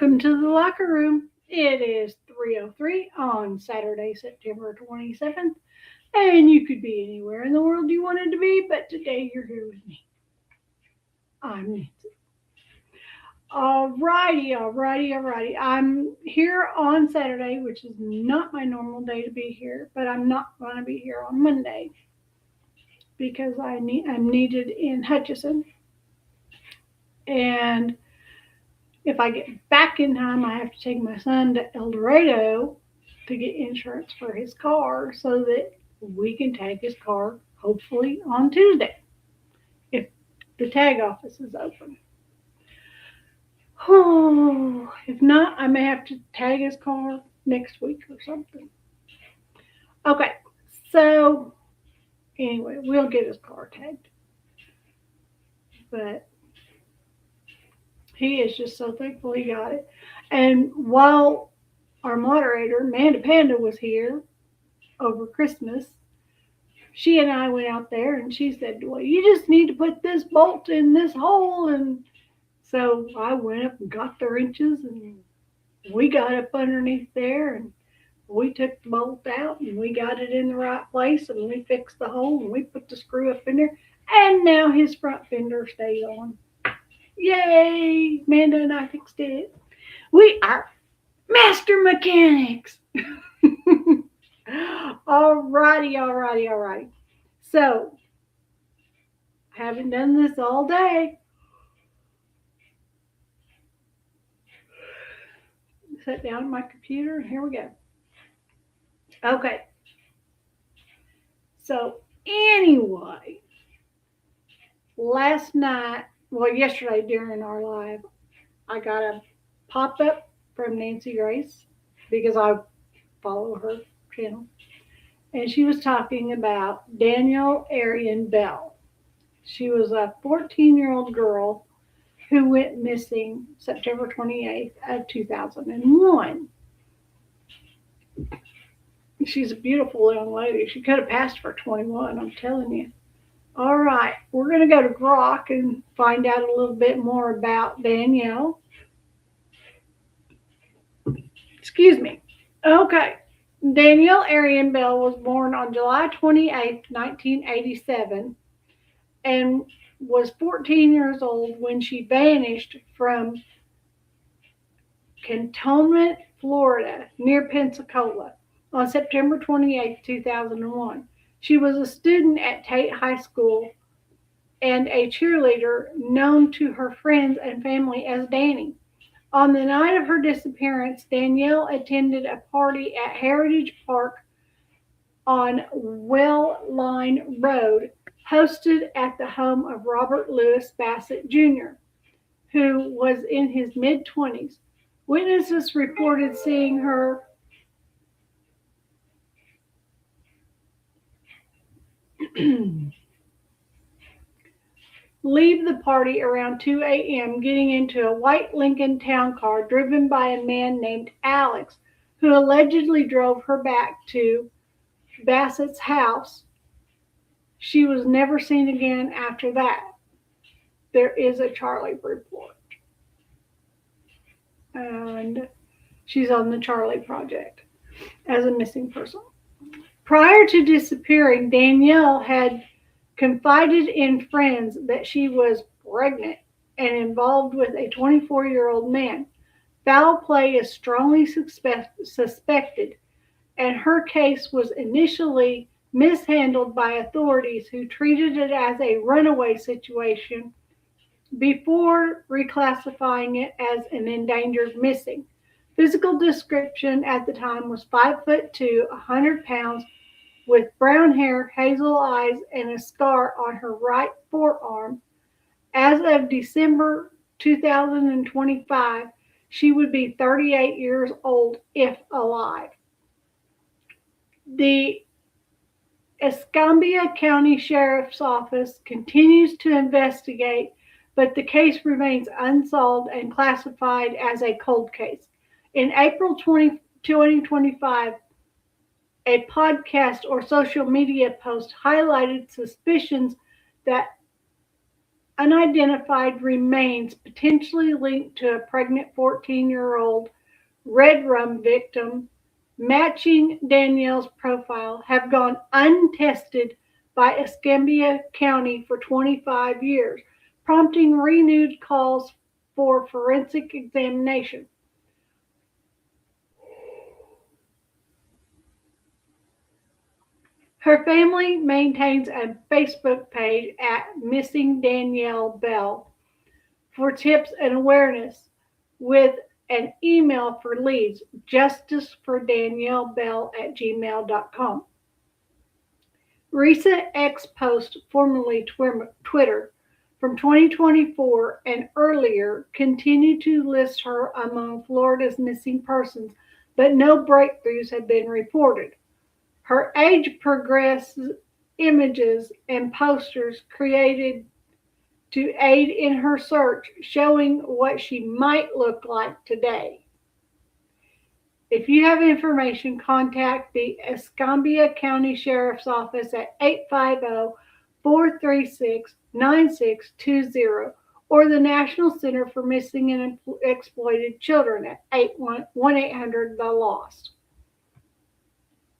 Welcome to the locker room. It is 3:03 on Saturday, September 27th, and you could be anywhere in the world you wanted to be, but today you're here with me. I'm Nancy. Alrighty. I'm here on Saturday, which is not my normal day to be here, but I'm not going to be here on Monday because I'm needed in Hutchinson. And if I get back in time, I have to take my son to El Dorado to get insurance for his car so that we can tag his car hopefully on Tuesday if the tag office is open. Oh, if not, I may have to tag his car next week or something. Okay, so anyway, we'll get his car tagged. But he is just so thankful he got it. And while our moderator, Amanda Panda, was here over Christmas, she and I went out there and she said, well, you just need to put this bolt in this hole. And so I went up and got the wrenches and we got up underneath there and we took the bolt out and we got it in the right place and we fixed the hole and we put the screw up in there. And now his front fender stays on. Yay! Amanda and I fixed it. We are master mechanics. Alrighty. So, I haven't done this all day. Sit down at my computer and here we go. Okay. So, anyway, yesterday during our live, I got a pop-up from Nancy Grace because I follow her channel. And she was talking about Danielle Arion Bell. She was a 14-year-old girl who went missing September 28th of 2001. She's a beautiful young lady. She could have passed for 21, I'm telling you. All right, we're going to go to Grok and find out a little bit more about Danielle. Excuse me. Okay. Danielle Arion Bell was born on July 28th, 1987, and was 14 years old when she vanished from Cantonment, Florida, near Pensacola, on September 28, 2001. She was a student at Tate High School and a cheerleader known to her friends and family as Danny. On the night of her disappearance, Danielle attended a party at Heritage Park on Well Line Road, hosted at the home of Robert Louis Bassett Jr., who was in his mid-20s. Witnesses reported seeing her leave the party around 2 a.m., getting into a white Lincoln Town Car driven by a man named Alex, who allegedly drove her back to Bassett's house. She was never seen again after that. There is a Charlie report. And she's on the Charlie Project as a missing person. Prior to disappearing, Danielle had confided in friends that she was pregnant and involved with a 24-year-old man. Foul play is strongly suspected, and her case was initially mishandled by authorities who treated it as a runaway situation before reclassifying it as an endangered missing. Physical description at the time was 5'2", 100 pounds, with brown hair, hazel eyes, and a scar on her right forearm. As of December 2025, she would be 38 years old if alive. The Escambia County Sheriff's Office continues to investigate, but the case remains unsolved and classified as a cold case. In April 2025, a podcast or social media post highlighted suspicions that unidentified remains potentially linked to a pregnant 14-year-old red rum victim matching Danielle's profile have gone untested by Escambia County for 25 years, prompting renewed calls for forensic examination. Her family maintains a Facebook page at Missing Danielle Bell for tips and awareness, with an email for leads, justicefordaniellebell@gmail.com. Recent X posts, formerly Twitter, from 2024 and earlier continue to list her among Florida's missing persons, but no breakthroughs have been reported. Her age progresses images and posters created to aid in her search, showing what she might look like today. If you have information, contact the Escambia County Sheriff's Office at 850-436-9620 or the National Center for Missing and Exploited Children at 1-800-THE-LOST.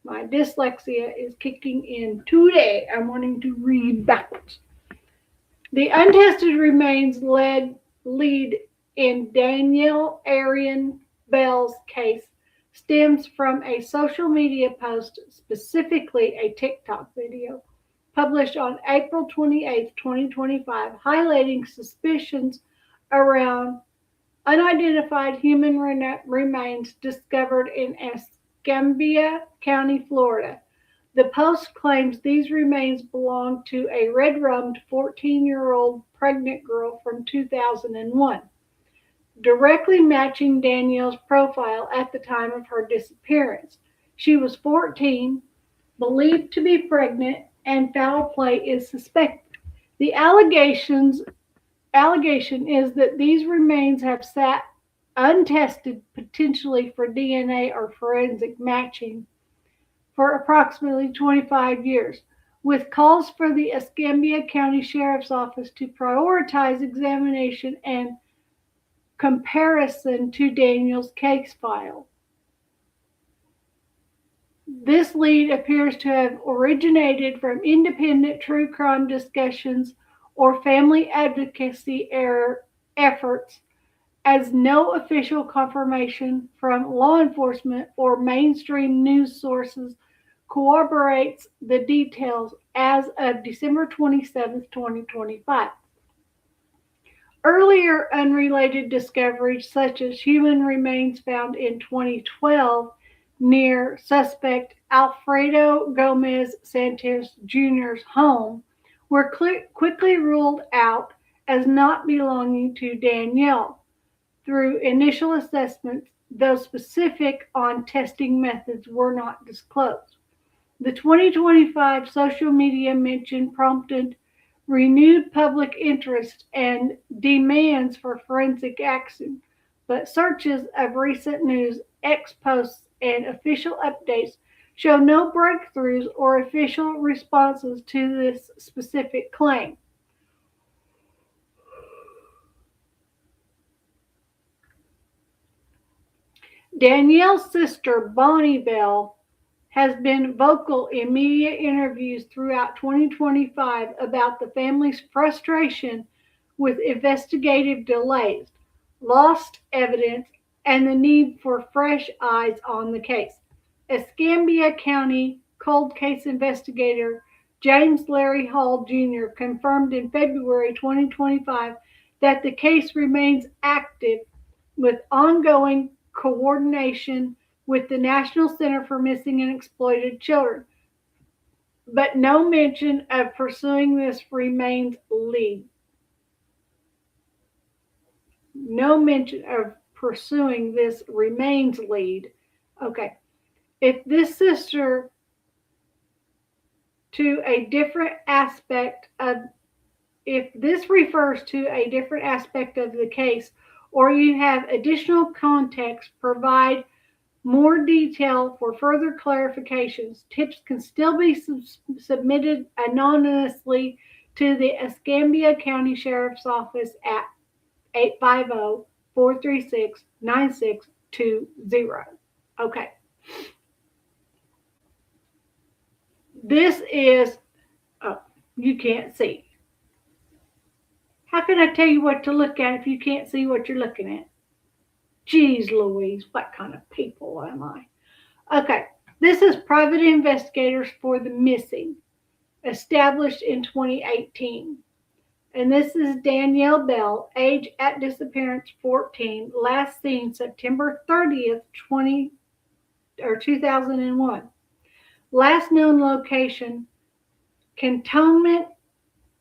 My dyslexia is kicking in today. I'm wanting to read backwards. The untested remains lead in Danielle Arion Bell's case stems from a social media post, specifically a TikTok video, published on April 28, 2025, highlighting suspicions around unidentified human remains discovered in Escambia County, Florida. The post claims these remains belong to a red-rummed 14-year-old pregnant girl from 2001, directly matching Danielle's profile at the time of her disappearance. She was 14, believed to be pregnant, and foul play is suspected. The allegation is that these remains have sat untested, potentially for DNA or forensic matching, for approximately 25 years, with calls for the Escambia County Sheriff's Office to prioritize examination and comparison to Daniel's case file. This lead appears to have originated from independent true crime discussions or family advocacy efforts, as no official confirmation from law enforcement or mainstream news sources corroborates the details as of December 27, 2025. Earlier unrelated discoveries, such as human remains found in 2012 near suspect Alfredo Gomez Santos Jr.'s home, were quickly ruled out as not belonging to Danielle through initial assessments, though specific on testing methods were not disclosed. The 2025 social media mention prompted renewed public interest and demands for forensic action, but searches of recent news, X posts, and official updates show no breakthroughs or official responses to this specific claim. Danielle's sister, Bonnie Bell, has been vocal in media interviews throughout 2025 about the family's frustration with investigative delays, lost evidence, and the need for fresh eyes on the case. Escambia County cold case investigator James Larry Hall Jr. confirmed in February 2025 that the case remains active with ongoing coordination with the National Center for Missing and Exploited Children, but no mention of pursuing this remains lead. No mention of pursuing this remains lead. Okay. If this sister to a different aspect of, if this refers to a different aspect of the case, or you have additional context, provide more detail for further clarifications. Tips can still be submitted anonymously to the Escambia County Sheriff's Office at 850-436-9620. Okay. This is, oh, you can't see. How can I tell you what to look at if you can't see what you're looking at? Jeez Louise, what kind of people am I? Okay, this is Private Investigators for the Missing, established in 2018. And this is Danielle Bell, age at disappearance 14, last seen September 30th, 2001. Last known location, Cantonment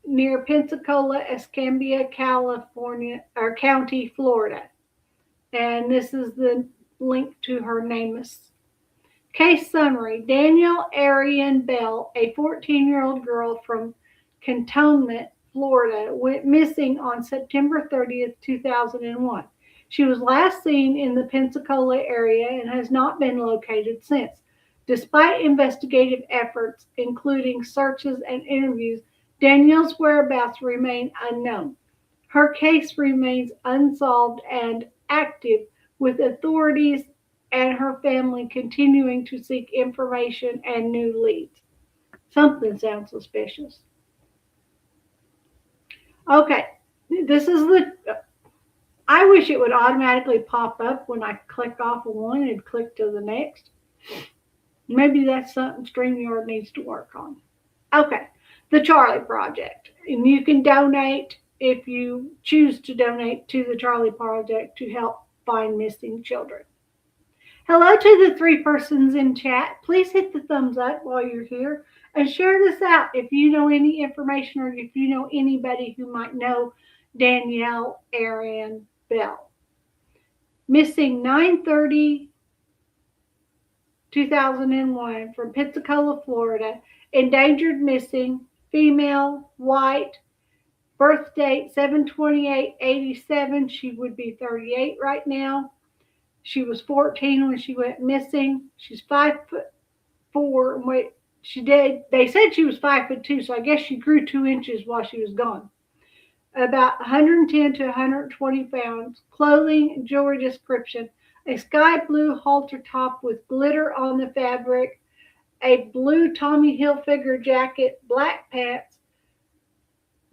near Pensacola, Escambia, California, or County, Florida. And this is the link to her NamUs. Case summary: Danielle Arion Bell, a 14-year-old girl from Cantonment, Florida, went missing on September 30th, 2001. She was last seen in the Pensacola area and has not been located since. Despite investigative efforts, including searches and interviews, Danielle's whereabouts remain unknown. Her case remains unsolved and active, with authorities and her family continuing to seek information and new leads. Something sounds suspicious. Okay, this is I wish it would automatically pop up when I click off of one and click to the next. Maybe that's something StreamYard needs to work on. Okay, the Charlie Project. And you can donate if you choose to donate to the Charlie Project to help find missing children. Hello to the 3 persons in chat. Please hit the thumbs up while you're here and share this out if you know any information or if you know anybody who might know Danielle Arion Bell. Missing 9/30/2001 2001, from Pensacola, Florida. Endangered missing, female, white, birth date 7/28/87. She would be 38 right now. She was 14 when she went missing. She's 5'4" and wait, she did. They said she was 5'2", so I guess she grew 2 inches while she was gone. About 110 to 120 pounds. Clothing and jewelry description: a sky blue halter top with glitter on the fabric, a blue Tommy Hilfiger jacket, black pants,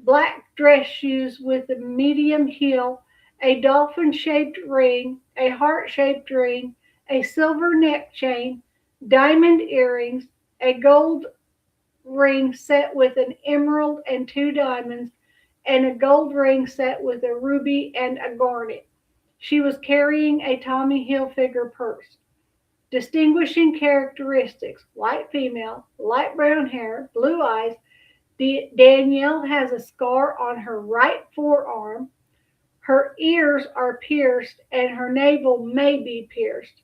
black dress shoes with a medium heel, a dolphin-shaped ring, a heart-shaped ring, a silver neck chain, diamond earrings, a gold ring set with an emerald and two diamonds, and a gold ring set with a ruby and a garnet. She was carrying a Tommy Hilfiger purse. Distinguishing characteristics: white female, light brown hair, blue eyes. Danielle has a scar on her right forearm. Her ears are pierced and her navel may be pierced.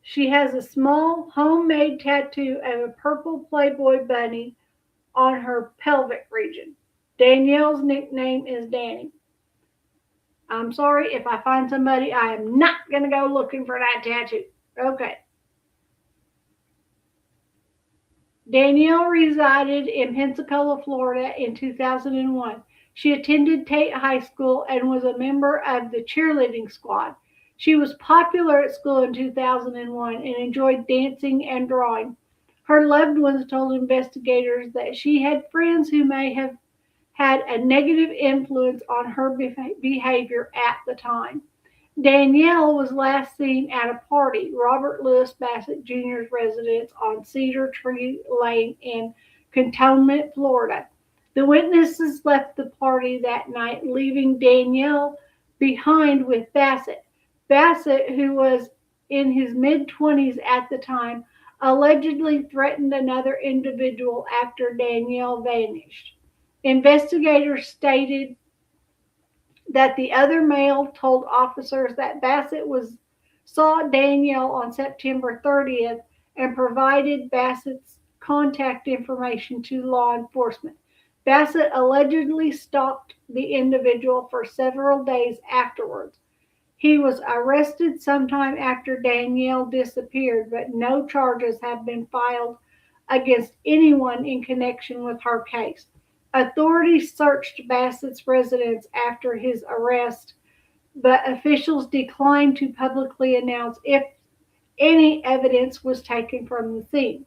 She has a small homemade tattoo of a purple Playboy bunny on her pelvic region. Danielle's nickname is Danny. I'm sorry if I find somebody, I am not going to go looking for that tattoo. Okay. Danielle resided in Pensacola, Florida in 2001. She attended Tate High School and was a member of the cheerleading squad. She was popular at school in 2001 and enjoyed dancing and drawing. Her loved ones told investigators that she had friends who may have had a negative influence on her behavior at the time. Danielle was last seen at a party, Robert Louis Bassett Jr.'s residence on Cedar Tree Lane in Cantonment, Florida. The witnesses left the party that night, leaving Danielle behind with Bassett. Bassett, who was in his mid-20s at the time, allegedly threatened another individual after Danielle vanished. Investigators stated that the other male told officers that Bassett saw Danielle on September 30th and provided Bassett's contact information to law enforcement. Bassett allegedly stalked the individual for several days afterwards. He was arrested sometime after Danielle disappeared, but no charges have been filed against anyone in connection with her case. Authorities searched Bassett's residence after his arrest, but officials declined to publicly announce if any evidence was taken from the scene.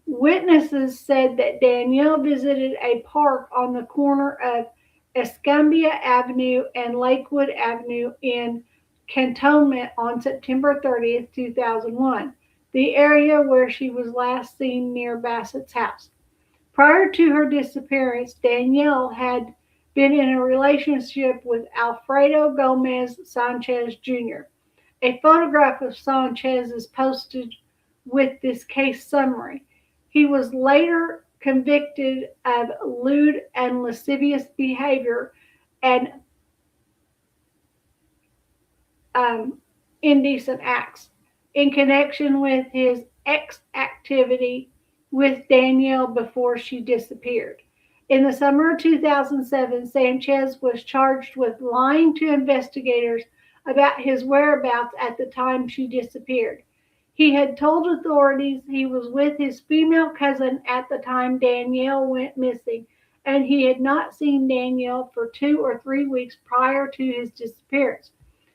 Witnesses said that Danielle visited a park on the corner of Escambia Avenue and Lakewood Avenue in Cantonment on September 30th, 2001, the area where she was last seen near Bassett's house. Prior to her disappearance, Danielle had been in a relationship with Alfredo Gomez Sanchez Jr. A photograph of Sanchez is posted with this case summary. He was later convicted of lewd and lascivious behavior and indecent acts in connection with his activity with Danielle before she disappeared. In the summer of 2007, Sanchez was charged with lying to investigators about his whereabouts at the time she disappeared. He had told authorities he was with his female cousin at the time Danielle went missing, and he had not seen Danielle for 2 or 3 weeks prior to his disappearance.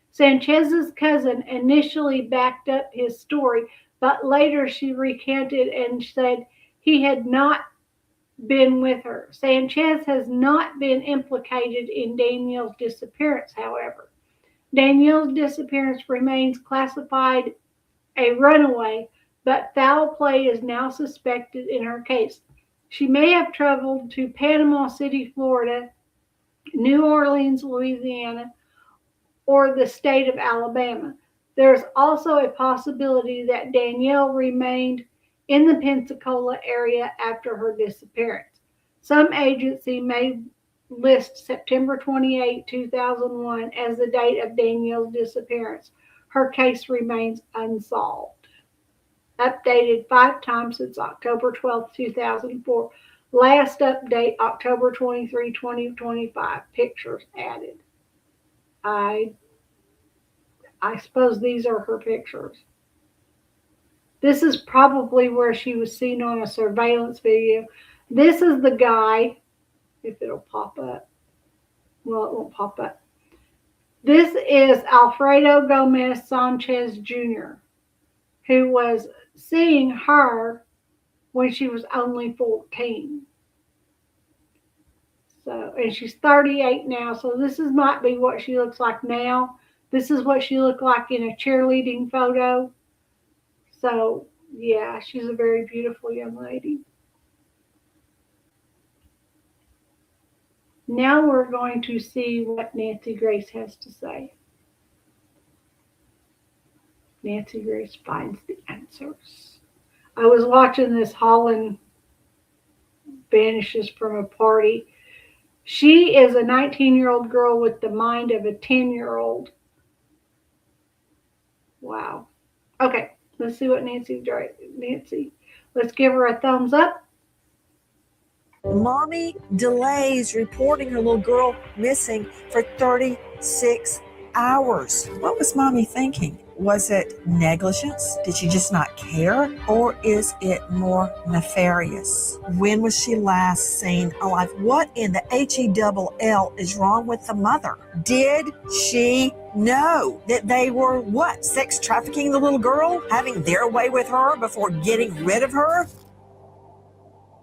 Sanchez's cousin initially backed up his story, but later she recanted and said he had not been with her. Sanchez has not been implicated in Danielle's disappearance, however. Danielle's disappearance remains classified a runaway, but foul play is now suspected in her case. She may have traveled to Panama City, Florida, New Orleans, Louisiana, or the state of Alabama. There's also a possibility that Danielle remained in the Pensacola area after her disappearance. Some agency may list September 28, 2001 as the date of Danielle's disappearance. Her case remains unsolved. updated 5 times since October 12th, 2004. Last update, October 23, 2025. Pictures added. I I suppose these are her pictures. This is probably where she was seen on a surveillance video. This is the guy, if it'll pop up. Well, it won't pop up. This is Alfredo Gomez Sanchez Jr., who was seeing her when she was only 14. So, and she's 38 now. So this might be what she looks like now. This is what she looked like in a cheerleading photo. So, yeah, she's a very beautiful young lady. Now we're going to see what Nancy Grace has to say. Nancy Grace finds the answers. I was watching this Holland vanishes from a party. She is a 19-year-old girl with the mind of a 10-year-old. Wow. Okay, let's see what Nancy, let's give her a thumbs up. Mommy delays reporting her little girl missing for 36 hours. What was Mommy thinking? Was it negligence? Did she just not care? Or is it more nefarious? When was she last seen alive? What in the HELL is wrong with the mother? Did she know that they were sex trafficking the little girl? Having their way with her before getting rid of her?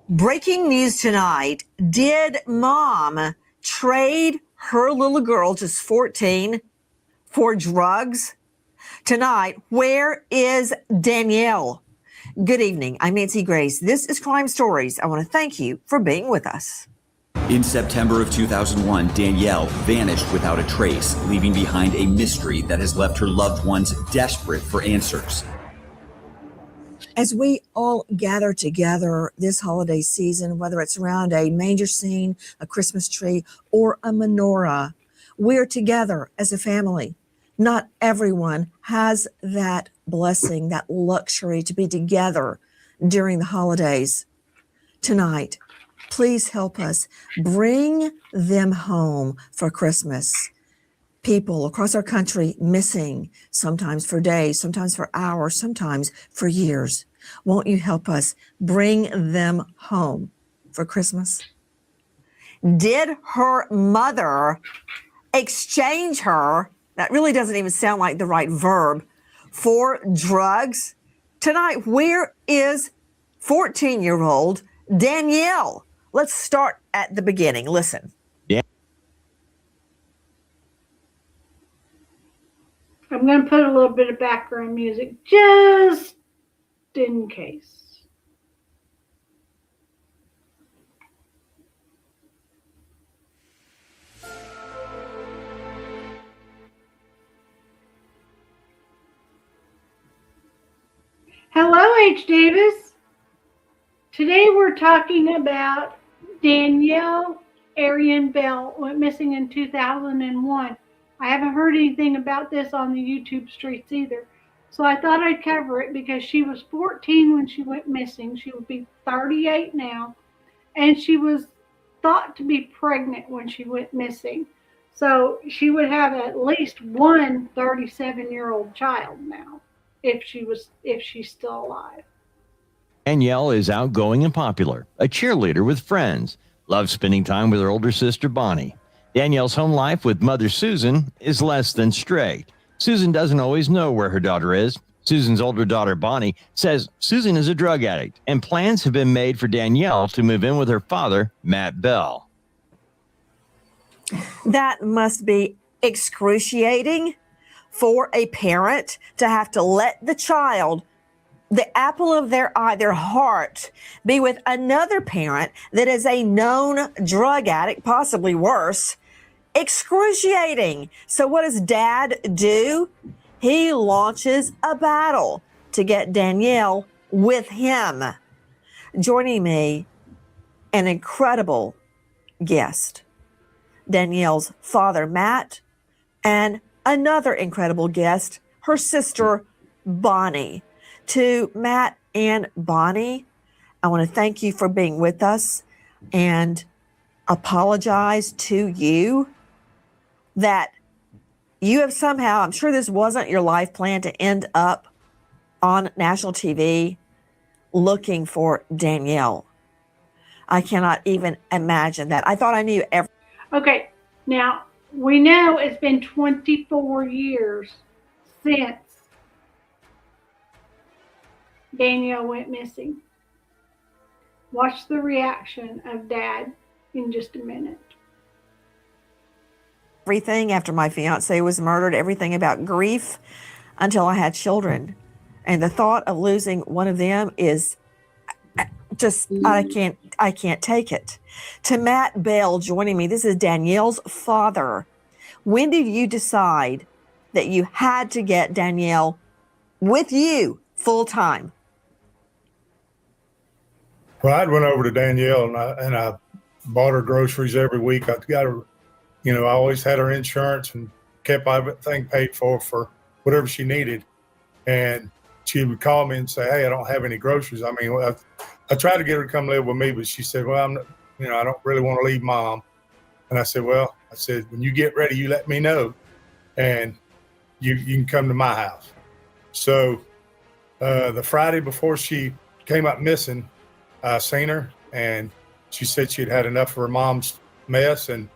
Breaking news tonight. Did Mom trade her little girl, just 14, for drugs? Tonight, where is Danielle? Good evening. I'm Nancy Grace. This is Crime Stories. I want to thank you for being with us. In September of 2001, Danielle vanished without a trace, leaving behind a mystery that has left her loved ones desperate for answers. As we all gather together this holiday season, whether it's around a manger scene, a Christmas tree, or a menorah, we're together as a family. Not everyone has that blessing, that luxury to be together during the holidays. Tonight, please help us bring them home for Christmas. People across our country missing, sometimes for days, sometimes for hours, sometimes for years. Won't you help us bring them home for Christmas? Did her mother exchange her, that really doesn't even sound like the right verb, for drugs? Tonight, where is 14-year-old Danielle? Let's start at the beginning. Listen. I'm going to put a little bit of background music just in case. Hello, H. Davis. Today we're talking about Danielle Arion Bell, went missing in 2001. I haven't heard anything about this on the YouTube streets either. So I thought I'd cover it because she was 14 when she went missing. She would be 38 now. And she was thought to be pregnant when she went missing. So she would have at least one 37-year-old child now if she's still alive. Danielle is outgoing and popular, a cheerleader with friends, loves spending time with her older sister Bonnie. Danielle's home life with mother Susan is less than straight. Susan doesn't always know where her daughter is. Susan's older daughter Bonnie says Susan is a drug addict, and plans have been made for Danielle to move in with her father, Matt Bell. That must be excruciating for a parent to have to let the child, the apple of their eye, their heart, be with another parent that is a known drug addict, possibly worse. Excruciating. So what does Dad do? He launches a battle to get Danielle with him. Joining me, an incredible guest, Danielle's father, Matt, and another incredible guest, her sister, Bonnie. To Matt and Bonnie, I want to thank you for being with us and apologize to you that you have somehow, I'm sure this wasn't your life plan to end up on national TV looking for Danielle. I cannot even imagine that. I thought I knew every. Okay, now we know it's been 24 years since Danielle went missing. Watch the reaction of Dad in just a minute. Everything after my fiance was murdered, everything about grief until I had children. And the thought of losing one of them is just, I can't take it. To Matt Bell joining me, this is Danielle's father. When did you decide that you had to get Danielle with you full time? Well, I'd went over to Danielle and I bought her groceries every week. I got her, I always had her insurance and kept everything paid for whatever she needed. And she would call me and say, "Hey, I don't have any groceries." I mean, I tried to get her to come live with me, but she said, "Well, I'm not, I don't really want to leave Mom." And I said, "Well," I said, "when you get ready, you let me know, and you can come to my house." So the Friday before she came up missing, I seen her, and she said she'd had enough of her mom's mess and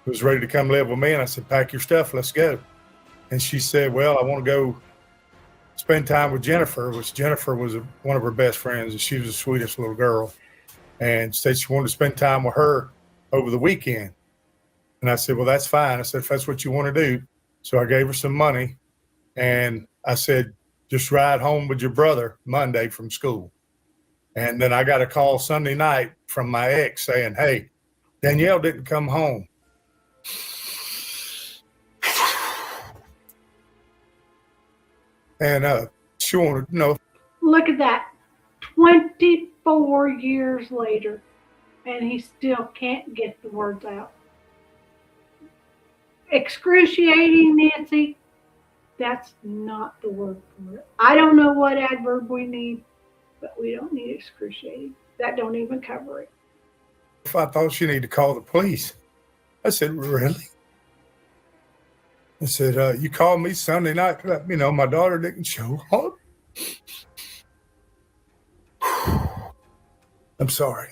was ready to come live with me. And I said, "Pack your stuff, let's go." And she said, "Well, I want to go spend time with Jennifer," which Jennifer was one of her best friends, and she was the sweetest little girl. And said she wanted to spend time with her over the weekend. And I said, "Well, that's fine." I said, "If that's what you want to do." So I gave her some money, and I said, "Just ride home with your brother Monday from school." And then I got a call Sunday night from my ex saying, "Hey, Danielle didn't come home." And she wanted to know. Look at that. 24 years later, and he still can't get the words out. Excruciating, Nancy. That's not the word for it. I don't know what adverb we need, but we don't need excruciating. That don't even cover it. If I thought she needed to call the police. I said, "Really?" I said, "You called me Sunday night to let me know my daughter didn't show up." I'm sorry.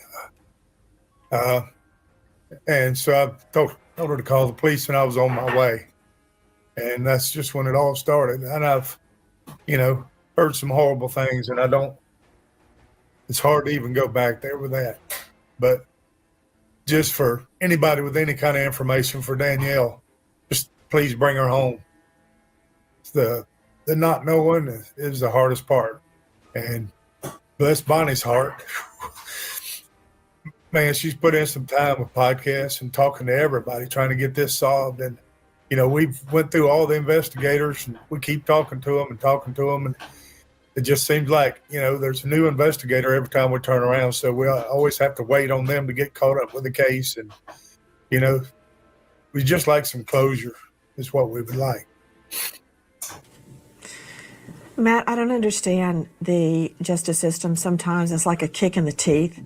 And so I told her to call the police, and I was on my way. And that's just when it all started. And I've, heard some horrible things, and it's hard to even go back there with that. But just for anybody with any kind of information for Danielle, just please bring her home. The not knowing is the hardest part. And bless Bonnie's heart. Man, she's put in some time with podcasts and talking to everybody, trying to get this solved. And, we've went through all the investigators, and we keep talking to them. And it just seems like, there's a new investigator every time we turn around. So we always have to wait on them to get caught up with the case. And, we just like some closure is what we would like. Matt, I don't understand the justice system. Sometimes it's like a kick in the teeth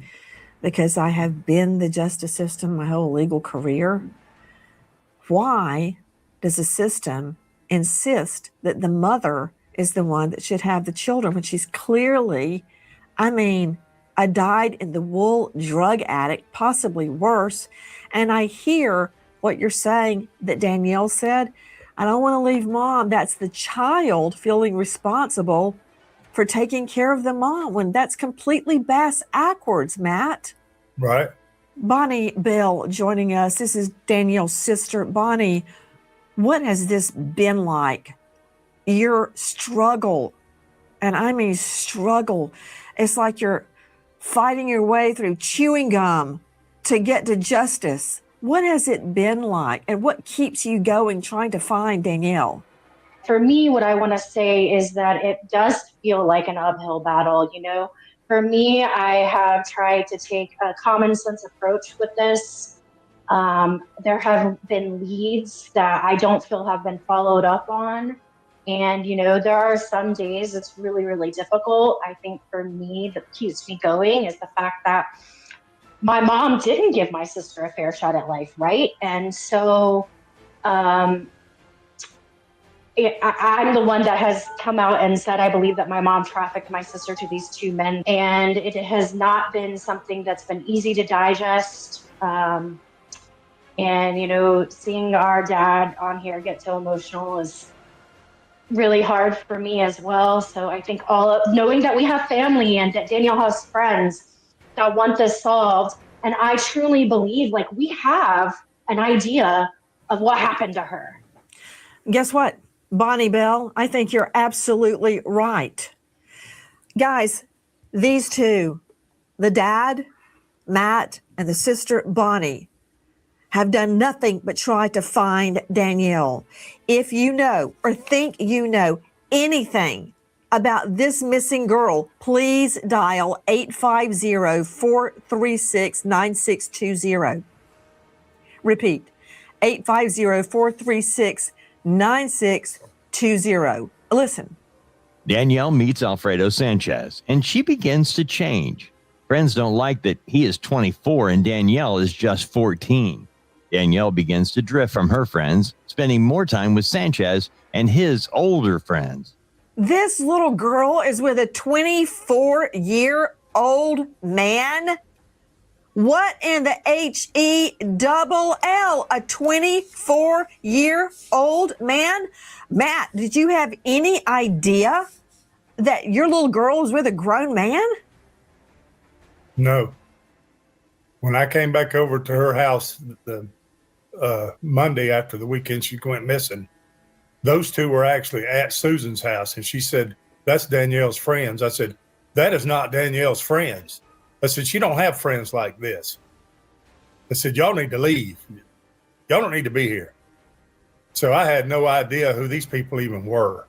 because I have been the justice system my whole legal career. Why does the system insist that the mother is the one that should have the children when she's clearly, a dyed-in-the-wool drug addict, possibly worse? And I hear what you're saying that Danielle said. I don't want to leave Mom. That's the child feeling responsible for taking care of the mom when that's completely backwards, Matt. Right. Bonnie Bell joining us. This is Danielle's sister. Bonnie, what has this been like? Your struggle, and I mean struggle. It's like you're fighting your way through chewing gum to get to justice. What has it been like, and what keeps you going trying to find Danielle? For me, what I want to say is that it does feel like an uphill battle. For me, I have tried to take a common sense approach with this. There have been leads that I don't feel have been followed up on. And, there are some days it's really, really difficult. I think for me, that keeps me going is the fact that my mom didn't give my sister a fair shot at life, right? And so I'm the one that has come out and said I believe that my mom trafficked my sister to these two men. And it has not been something that's been easy to digest. And, seeing our dad on here get so emotional is really hard for me as well. So I think knowing that we have family and that Danielle has friends that want this solved, and I truly believe we have an idea of what happened to her. Guess what, Bonnie Bell? I think you're absolutely right. Guys, these two, the dad, Matt, and the sister, Bonnie, have done nothing but try to find Danielle. If you know or think you know anything about this missing girl, please dial 850-436-9620. Repeat, 850-436-9620. Listen. Danielle meets Alfredo Sanchez, and she begins to change. Friends don't like that he is 24 and Danielle is just 14. Danielle begins to drift from her friends, spending more time with Sanchez and his older friends. This little girl is with a 24-year-old man? What in the HELL? A 24-year-old man? Matt, did you have any idea that your little girl was with a grown man? No. When I came back over to her house the Monday after the weekend she went missing, those two were actually at Susan's house, and she said, "That's Danielle's friends." I said, "That is not Danielle's friends." I said, "She don't have friends like this." I said, "Y'all need to leave. Y'all don't need to be here." So I had no idea who these people even were.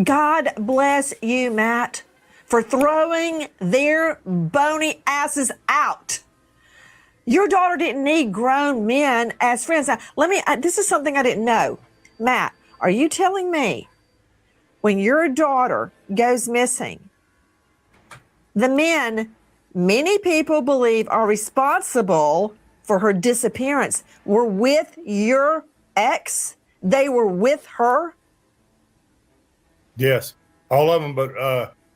God bless you, Matt, for throwing their bony asses out. Your daughter didn't need grown men as friends. Now, this is something I didn't know. Matt, are you telling me when your daughter goes missing, the men many people believe are responsible for her disappearance were with your ex? They were with her? Yes, all of them, but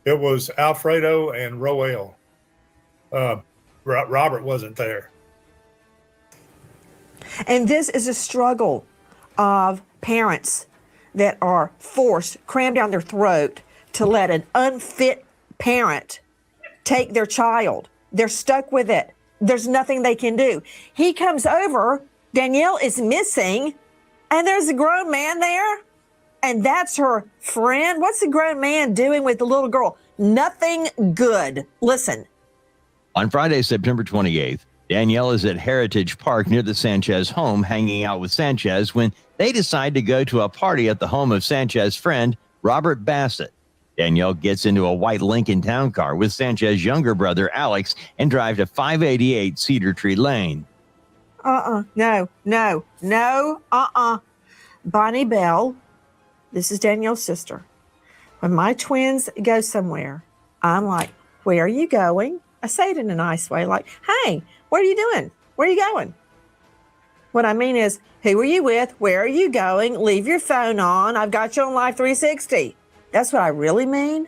it was Alfredo and Roel. Robert wasn't there. And this is a struggle of parents that are crammed down their throat to let an unfit parent take their child. They're stuck with it. There's nothing they can do. He comes over, Danielle is missing, and there's a grown man there, and that's her friend. What's the grown man doing with the little girl? Nothing good. Listen. On Friday, September 28th, Danielle is at Heritage Park near the Sanchez home hanging out with Sanchez when they decide to go to a party at the home of Sanchez's friend, Robert Bassett. Danielle gets into a white Lincoln Town Car with Sanchez's younger brother, Alex, and drive to 588 Cedar Tree Lane. No. Bonnie Bell, this is Danielle's sister. When my twins go somewhere, I'm like, "Where are you going?" I say it in a nice way, like, "Hey, what are you doing? Where are you going?" What I mean is, who are you with? Where are you going? Leave your phone on. I've got you on Live 360. That's what I really mean.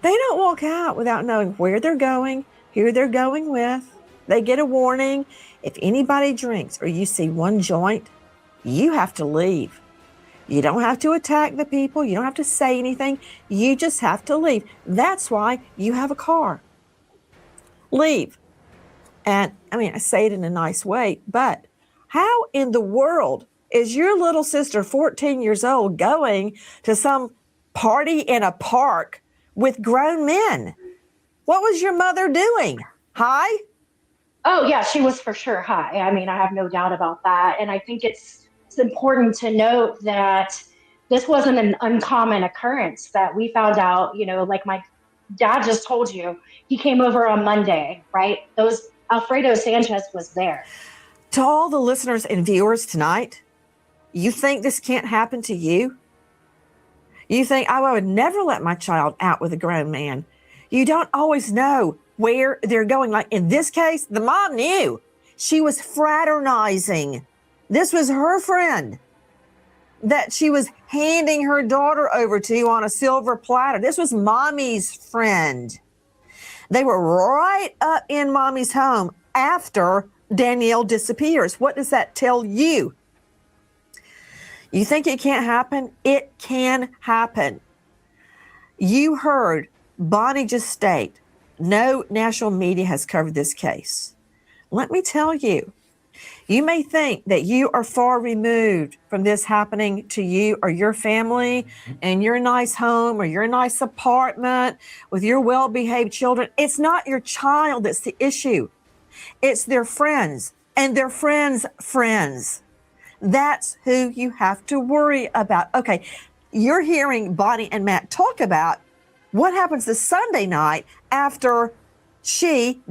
They don't walk out without knowing where they're going, who they're going with. They get a warning. If anybody drinks or you see one joint, you have to leave. You don't have to attack the people. You don't have to say anything. You just have to leave. That's why you have a car. Leave. And I say it in a nice way, but how in the world is your little sister, 14 years old, going to some party in a park with grown men? What was your mother doing? High? Oh, yeah, she was for sure high. I have no doubt about that. And I think it's important to note that this wasn't an uncommon occurrence that we found out, like my dad just told you, he came over on Monday, right? Alfredo Sanchez was there. To all the listeners and viewers tonight, you think this can't happen to you? You think, oh, I would never let my child out with a grown man. You don't always know where they're going. Like in this case, the mom knew. She was fraternizing. This was her friend that she was handing her daughter over to on a silver platter. This was mommy's friend. They were right up in mommy's home after Danielle disappears. What does that tell you? You think it can't happen? It can happen. You heard Bonnie just state, no national media has covered this case. Let me tell you, you may think that you are far removed from this happening to you or your family in your nice home or your nice apartment with your well-behaved children. It's not your child that's the issue. It's their friends and their friends' friends. That's who you have to worry about. Okay, you're hearing Bonnie and Matt talk about what happens this Sunday night after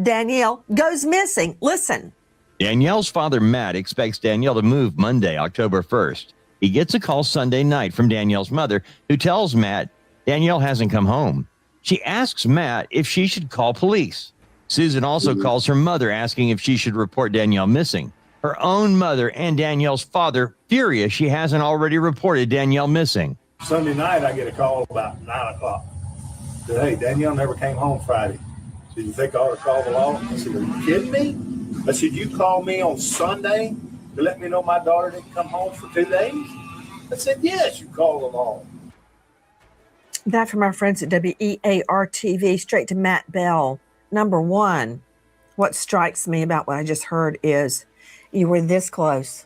Danielle, goes missing. Listen. Danielle's father, Matt, expects Danielle to move Monday, October 1st. He gets a call Sunday night from Danielle's mother, who tells Matt Danielle hasn't come home. She asks Matt if she should call police. Susan also calls her mother, asking if she should report Danielle missing. Her own mother and Danielle's father furious she hasn't already reported Danielle missing. Sunday night, I get a call about 9 o'clock. Said, hey, Danielle never came home Friday. Did you think I ought to call the law? I said, are you kidding me? I said, you called me on Sunday to let me know my daughter didn't come home for 2 days? I said, yes, you called the law. That from our friends at WEAR TV, straight to Matt Bell. Number one, what strikes me about what I just heard is you were this close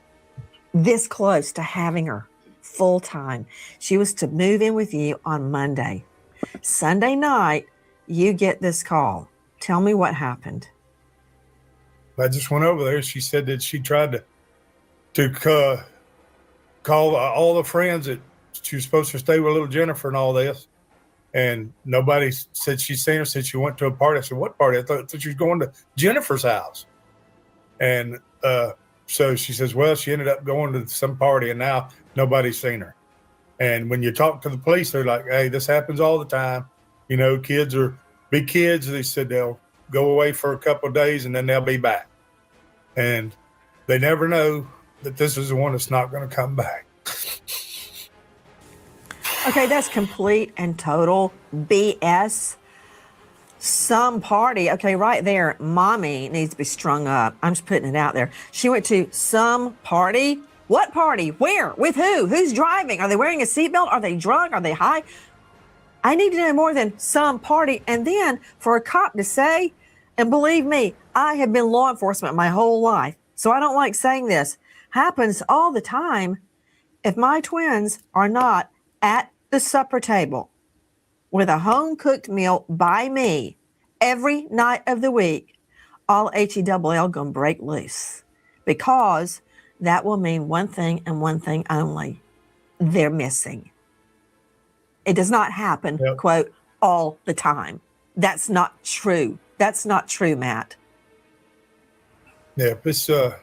to having her full time. She was to move in with you on Monday. Sunday night, you get this call. Tell me what happened. I just went over there. She said that she tried to call all the friends that she was supposed to stay with little Jennifer and all this. And nobody said she'd seen her since she went to a party. I said, what party? I thought she was going to Jennifer's house. And so she says, well, she ended up going to some party and now nobody's seen her. And when you talk to the police, they're like, hey, this happens all the time. You know, kids are big kids. They said they'll go away for a couple of days and then they'll be back. And they never know that this is the one that's not going to come back. Okay, that's complete and total BS. Some party, okay, right there, mommy needs to be strung up. I'm just putting it out there. She went to some party. What party? Where? With who? Who's driving? Are they wearing a seatbelt? Are they drunk? Are they high? I need to know more than some party. And then for a cop to say, and believe me, I have been law enforcement my whole life, so I don't like saying this, happens all the time. If my twins are not at the supper table with a home-cooked meal by me every night of the week, all HELL gonna break loose, because that will mean one thing and one thing only. They're missing. It does not happen, quote, all the time. That's not true. That's not true, Matt. Yeah, it's thing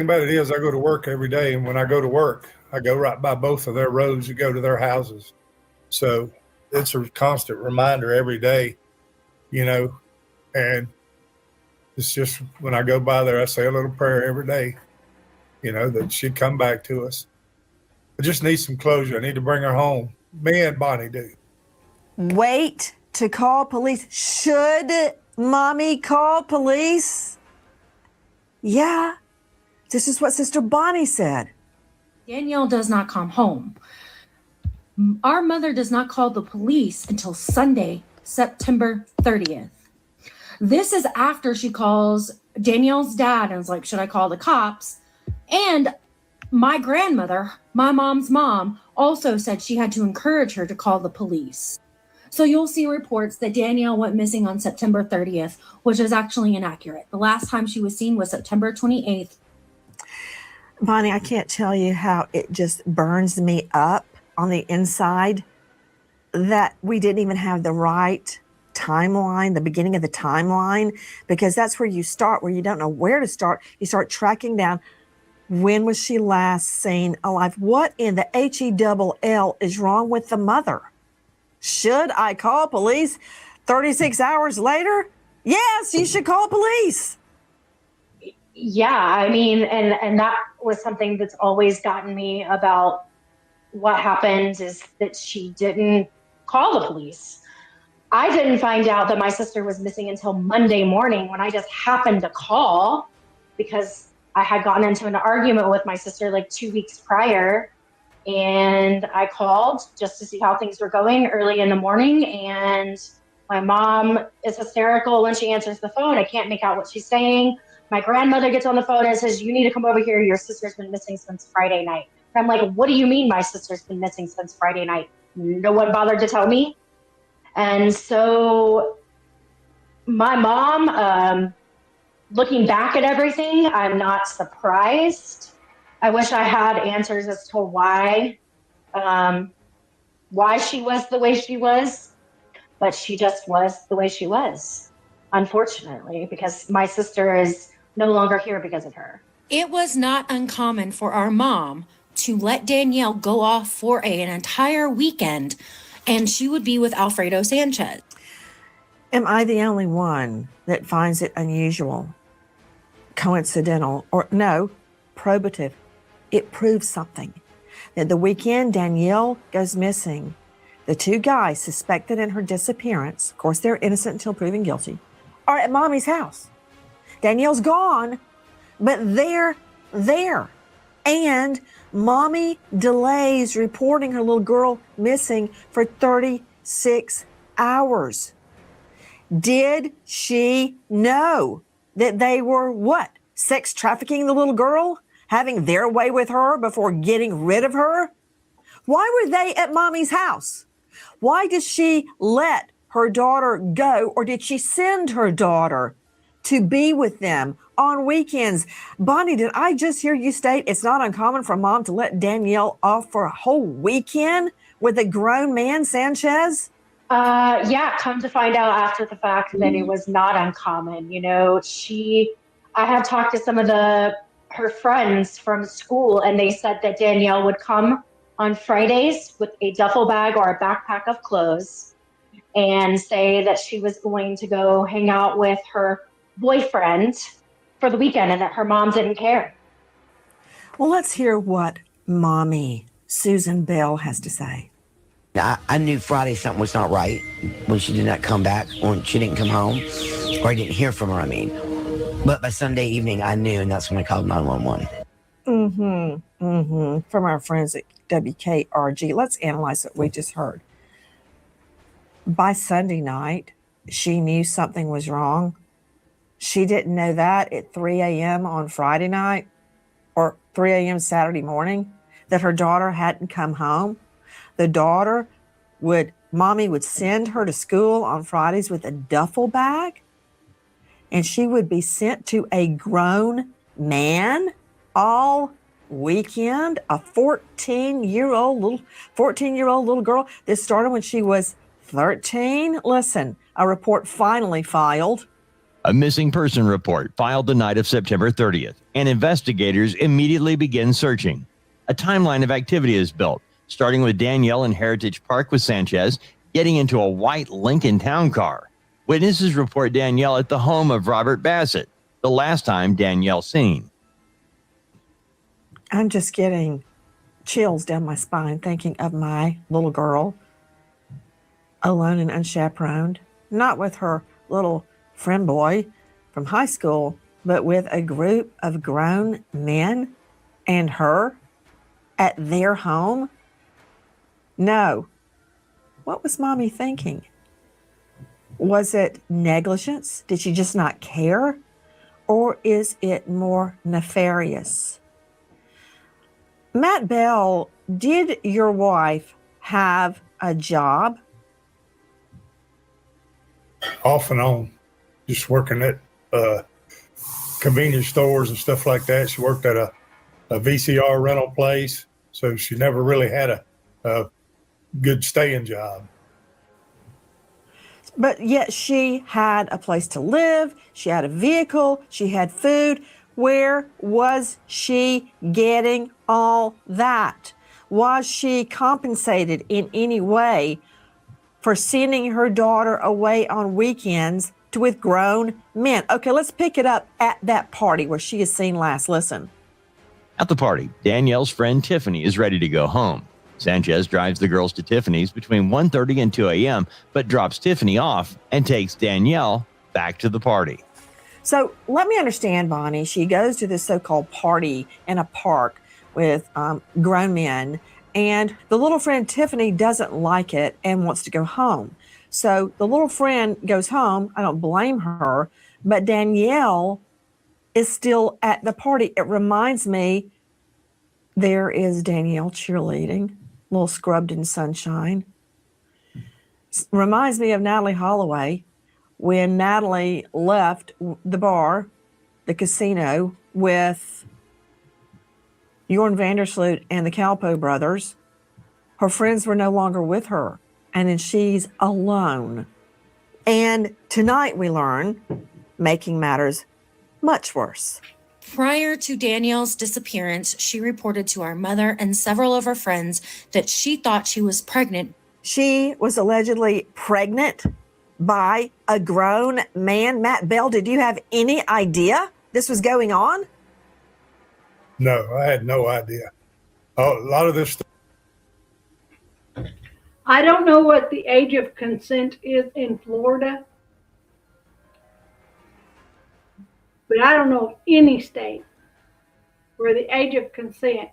about it is I go to work every day, and when I go to work, I go right by both of their roads to go to their houses. So it's a constant reminder every day, you know, and it's just when I go by there, I say a little prayer every day, you know, that she'd come back to us. I just need some closure. I need to bring her home. Me and Bonnie do. Wait to call police. Should mommy call police? Yeah, this is what Sister Bonnie said. Danielle does not come home. Our mother does not call the police until Sunday, September 30th. This is after she calls Danielle's dad and is like, should I call the cops? And my grandmother, my mom's mom, also said she had to encourage her to call the police. So you'll see reports that Danielle went missing on September 30th, which is actually inaccurate. The last time she was seen was September 28th. Bonnie, I can't tell you how it just burns me up on the inside that we didn't even have the right timeline, the beginning of the timeline, because that's where you start, where you don't know where to start. You start tracking down When was she last seen alive? What in the HELL is wrong with the mother? Should I call police 36 hours later? Yes, you should call police. Yeah, I mean, and that was something that's always gotten me about what happened, is that she didn't call the police. I didn't find out that my sister was missing until Monday morning, when I just happened to call because I had gotten into an argument with my sister like 2 weeks prior. And I called just to see how things were going early in the morning. And my mom is hysterical when she answers the phone. I can't make out what she's saying. My grandmother gets on the phone and says, "You need to come over here. Your sister's been missing since Friday night." And I'm like, "What do you mean my sister's been missing since Friday night?" No one bothered to tell me. And so my mom, looking back at everything, I'm not surprised. I wish I had answers as to why she was the way she was, but she just was the way she was, unfortunately, because my sister is no longer here because of her. It was not uncommon for our mom to let Danielle go off for an entire weekend, and she would be with Alfredo Sanchez. Am I the only one that finds it unusual, coincidental, or no, probative? It proves something. That the weekend Danielle goes missing, the two guys suspected in her disappearance, of course they're innocent until proven guilty, are at Mommy's house. Danielle's gone, but they're there. And Mommy delays reporting her little girl missing for 36 hours. Did she know that they were what? Sex trafficking the little girl? Having their way with her before getting rid of her? Why were they at Mommy's house? Why did she let her daughter go, or did she send her daughter to be with them on weekends? Bonnie, did I just hear you state it's not uncommon for mom to let Danielle off for a whole weekend with a grown man, Sanchez? Yeah, come to find out after the fact that it was not uncommon. You know, I have talked to some of her friends from school, and they said that Danielle would come on Fridays with a duffel bag or a backpack of clothes and say that she was going to go hang out with her boyfriend for the weekend and that her mom didn't care. Well, let's hear what Mommy Susan Bell has to say. I knew Friday something was not right when she did not come back, when she didn't come home, or I didn't hear from her, I mean. But by Sunday evening, I knew, and that's when I called 911. From our friends at WKRG. Let's analyze what we just heard. By Sunday night, she knew something was wrong. She didn't know that at 3 a.m. on Friday night or 3 a.m. Saturday morning that her daughter hadn't come home. Mommy would send her to school on Fridays with a duffel bag, and she would be sent to a grown man all weekend, a 14-year-old little girl. This started when she was 13. Listen, a report finally filed. A missing person report filed the night of September 30th, and investigators immediately begin searching. A timeline of activity is built, starting with Danielle in Heritage Park with Sanchez getting into a white Lincoln Town car. Witnesses report Danielle at the home of Robert Bassett, the last time Danielle seen. I'm just getting chills down my spine thinking of my little girl, alone and unchaperoned, not with her little friend boy from high school, but with a group of grown men and her at their home. No. What was Mommy thinking? Was it negligence? Did she just not care? Or is it more nefarious? Matt Bell, did your wife have a job? Off and on, just working at convenience stores and stuff like that. She worked at a VCR rental place, so she never really had a good staying job. But yet she had a place to live, she had a vehicle, she had food. Where was she getting all that? Was she compensated in any way for sending her daughter away on weekends with grown men? Okay, let's pick it up at that party where she is seen last. Listen. At the party, Danielle's friend Tiffany is ready to go home. Sanchez drives the girls to Tiffany's between 1:30 and 2 a.m., but drops Tiffany off and takes Danielle back to the party. So let me understand, Bonnie. She goes to this so-called party in a park with grown men, and the little friend Tiffany doesn't like it and wants to go home. So the little friend goes home. I don't blame her, but Danielle is still at the party. It reminds me, there is Danielle cheerleading, a little scrubbed in sunshine. Reminds me of Natalie Holloway when Natalie left the bar, the casino, with Jorn Vandersloot and the Calpo brothers. Her friends were no longer with her, and then she's alone. And tonight we learn, making matters much worse. Prior to Danielle's disappearance, she reported to our mother and several of her friends that she thought she was pregnant. She was allegedly pregnant by a grown man. Matt Bell, did you have any idea this was going on? No, I had no idea. Oh, a lot of this stuff. I don't know what the age of consent is in Florida, but I don't know of any state where the age of consent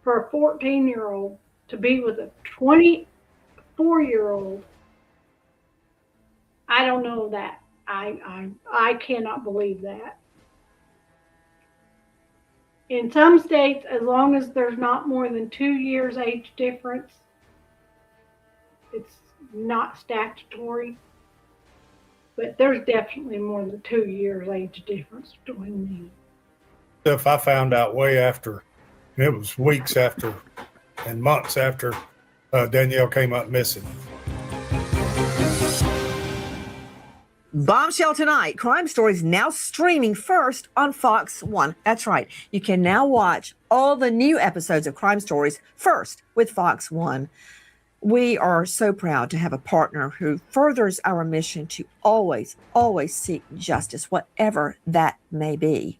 for a 14-year-old to be with a 24-year-old, I don't know that. I cannot believe that. In some states, as long as there's not more than 2 years age difference, it's not statutory. But there's definitely more than 2 years age difference between them. Stuff I found out way after, and it was weeks after and months after Danielle came up missing. Bombshell tonight. Crime Stories now streaming first on Fox 1. That's right. You can now watch all the new episodes of Crime Stories first with Fox 1. We are so proud to have a partner who furthers our mission to always, always seek justice, whatever that may be.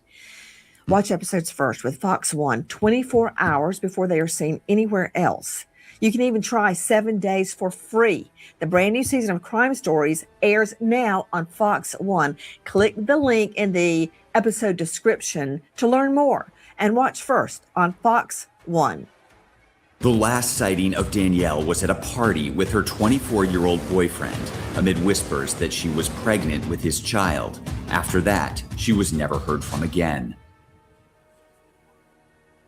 Watch episodes first with Fox 1 24 hours before they are seen anywhere else. You can even try 7 days for free. The brand new season of Crime Stories airs now on Fox 1. Click the link in the episode description to learn more and watch first on Fox 1. The last sighting of Danielle was at a party with her 24-year-old boyfriend, amid whispers that she was pregnant with his child. After that, she was never heard from again.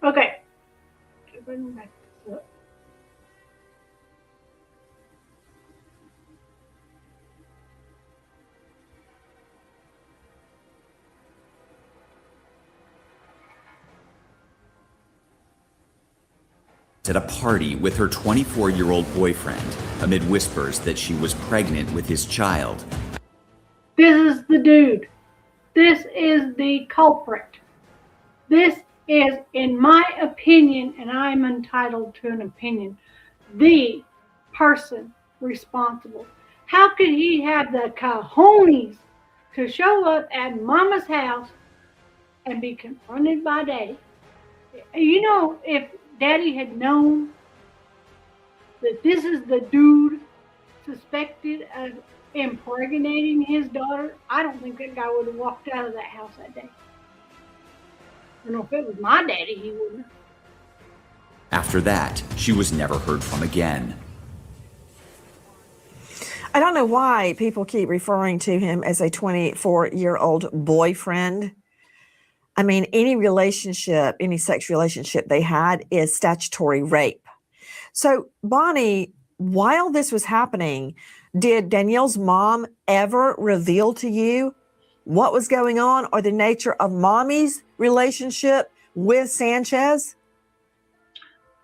Okay. At a party with her 24-year-old boyfriend, amid whispers that she was pregnant with his child. This is the dude. This is the culprit. This is, in my opinion, and I'm entitled to an opinion, the person responsible. How could he have the cojones to show up at Mama's house and be confronted by Daddy? You know, if Daddy had known that this is the dude suspected of impregnating his daughter, I don't think that guy would have walked out of that house that day. I don't know if it was my daddy, he wouldn't. After that, she was never heard from again. I don't know why people keep referring to him as a 24-year-old boyfriend. I mean, any relationship, any sex relationship they had is statutory rape. So, Bonnie, while this was happening, did Danielle's mom ever reveal to you what was going on or the nature of Mommy's relationship with Sanchez?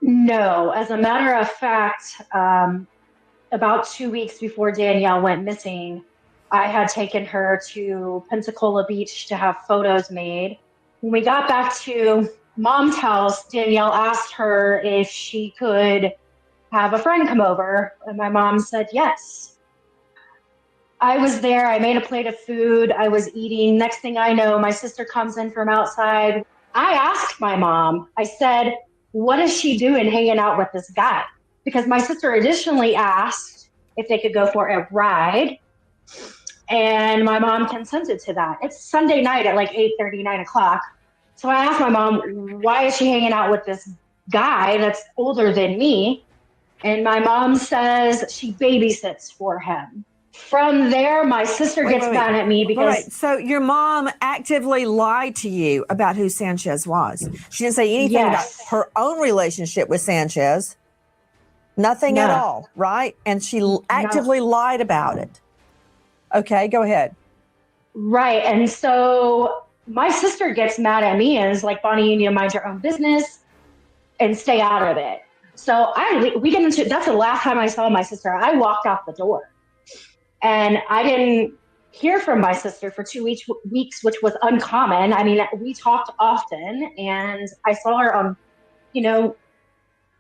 No. As a matter of fact, about 2 weeks before Danielle went missing, I had taken her to Pensacola Beach to have photos made when we got back to Mom's house, Danielle asked her if she could have a friend come over, and my mom said yes. I was there. I made a plate of food. I was eating. Next thing I know, my sister comes in from outside. I asked my mom, I said, what is she doing hanging out with this guy? Because my sister additionally asked if they could go for a ride, and my mom consented to that. It's Sunday night at like 8:30, 9 o'clock. So I asked my mom, why is she hanging out with this guy that's older than me? And my mom says she babysits for him. From there, my sister gets mad at me because... So your mom actively lied to you about who Sanchez was. She didn't say anything about her own relationship with Sanchez. Nothing at all, right? And she actively lied about it. Okay, go ahead. Right. And so my sister gets mad at me and is like, Bonnie, you need to mind your own business and stay out of it. So we get into, that's the last time I saw my sister. I walked out the door. And I didn't hear from my sister for 2 weeks, which was uncommon. I mean, we talked often, and I saw her on,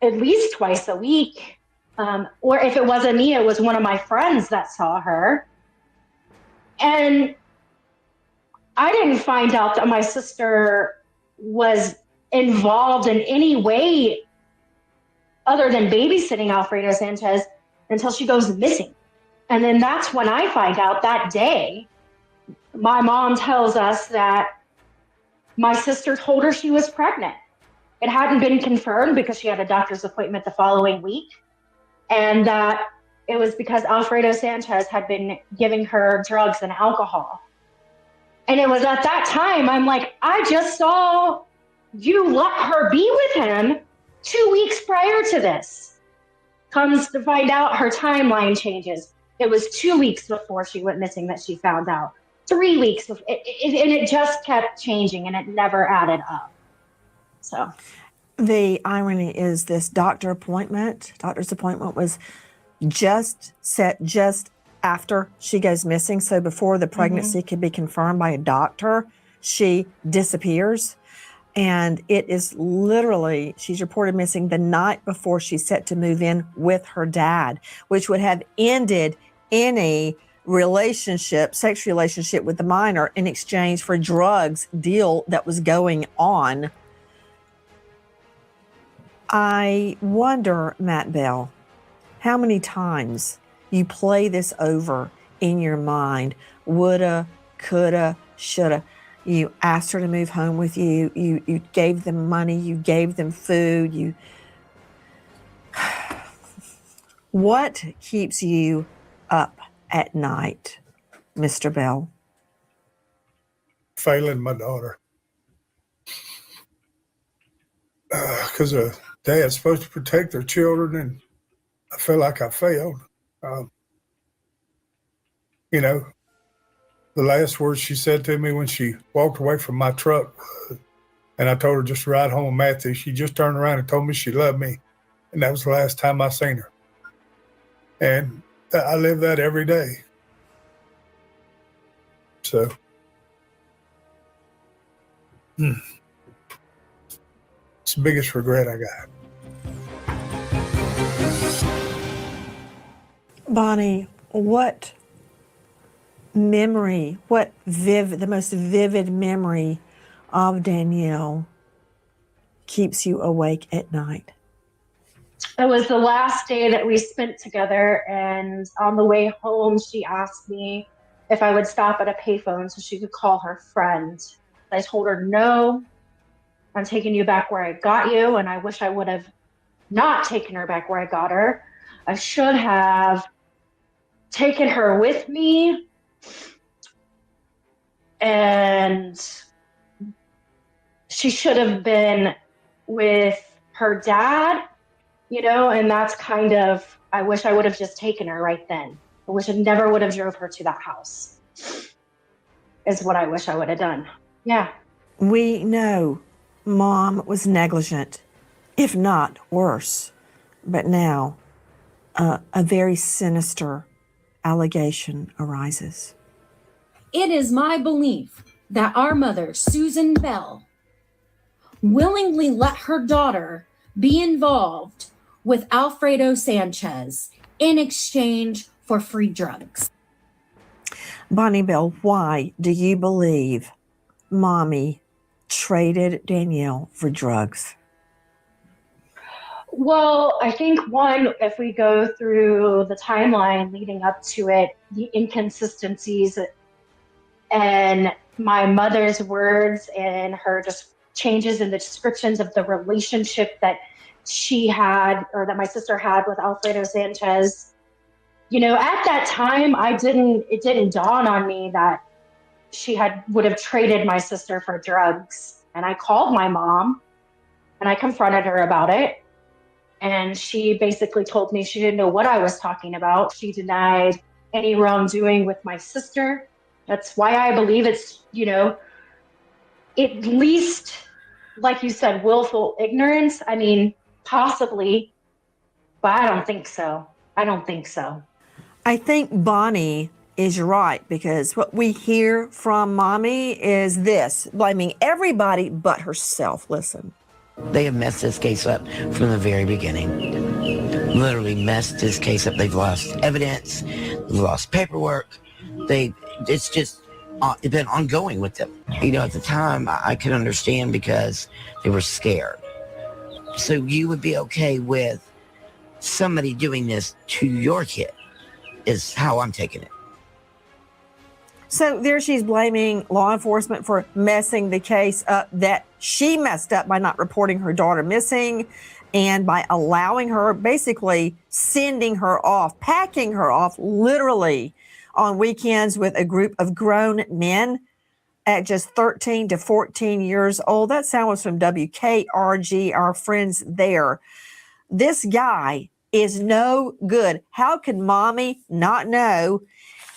at least twice a week. Or if it wasn't me, it was one of my friends that saw her. And I didn't find out that my sister was involved in any way other than babysitting Alfredo Sanchez until she goes missing. And then that's when I find out that day. My mom tells us that my sister told her she was pregnant. It hadn't been confirmed because she had a doctor's appointment the following week. And that it was because Alfredo Sanchez had been giving her drugs and alcohol. And it was at that time, I'm like, I just saw you let her be with him 2 weeks prior to this. Comes to find out, her timeline changes. It was 2 weeks before she went missing that she found out. 3 weeks before, and it just kept changing, and it never added up. So the irony is this doctor's appointment was just set just after she goes missing. So before the pregnancy could be confirmed by a doctor, she disappears. And it is literally, she's reported missing the night before she's set to move in with her dad, which would have ended any sex relationship with the minor in exchange for drugs deal that was going on. I wonder, Matt Bell, how many times you play this over in your mind. Woulda, coulda, shoulda. You asked her to move home with you. You gave them money. You gave them food. What keeps you up at night, Mr. Bell? Failing my daughter. Because a dad's supposed to protect their children, and I feel like I failed. The last words she said to me when she walked away from my truck, and I told her just to ride home with Matthew, she just turned around and told me she loved me. And that was the last time I seen her. And I live that every day. So, it's the biggest regret I got. Bonnie, what memory, the most vivid memory of Danielle keeps you awake at night? It was the last day that we spent together, and on the way home, she asked me if I would stop at a payphone so she could call her friend. I told her, no, I'm taking you back where I got you, and I wish I would have not taken her back where I got her. I should have taken her with me, and she should have been with her dad, and that's kind of, I wish I would have just taken her right then. I wish I never would have drove her to that house, is what I wish I would have done. Yeah. We know Mom was negligent, if not worse. But now a very sinister allegation arises. It is my belief that our mother, Susan Bell, willingly let her daughter be involved with Alfredo Sanchez in exchange for free drugs. Bonnie Bell, why do you believe Mommy traded Danielle for drugs? Well, I think one, if we go through the timeline leading up to it, the inconsistencies and my mother's words and her just changes in the descriptions of the relationship that she had, or that my sister had with Alfredo Sanchez. You know, at that time, it didn't dawn on me that she would have traded my sister for drugs. And I called my mom and I confronted her about it. And she basically told me she didn't know what I was talking about. She denied any wrongdoing with my sister. That's why I believe it's, you know, at least, like you said, willful ignorance. I mean, possibly, but I don't think so. I think Bonnie is right, because what we hear from Mommy is this, blaming everybody but herself. Listen. They have messed this case up from the very beginning. Literally messed this case up. They've lost evidence, they've lost paperwork. It's been ongoing with them. You know, at the time, I could understand because they were scared. So you would be okay with somebody doing this to your kid, is how I'm taking it. So there she's blaming law enforcement for messing the case up that she messed up by not reporting her daughter missing and by allowing her, basically sending her off, packing her off literally on weekends with a group of grown men at just 13 to 14 years old. That sound was from WKRG, our friends there. This guy is no good. How could Mommy not know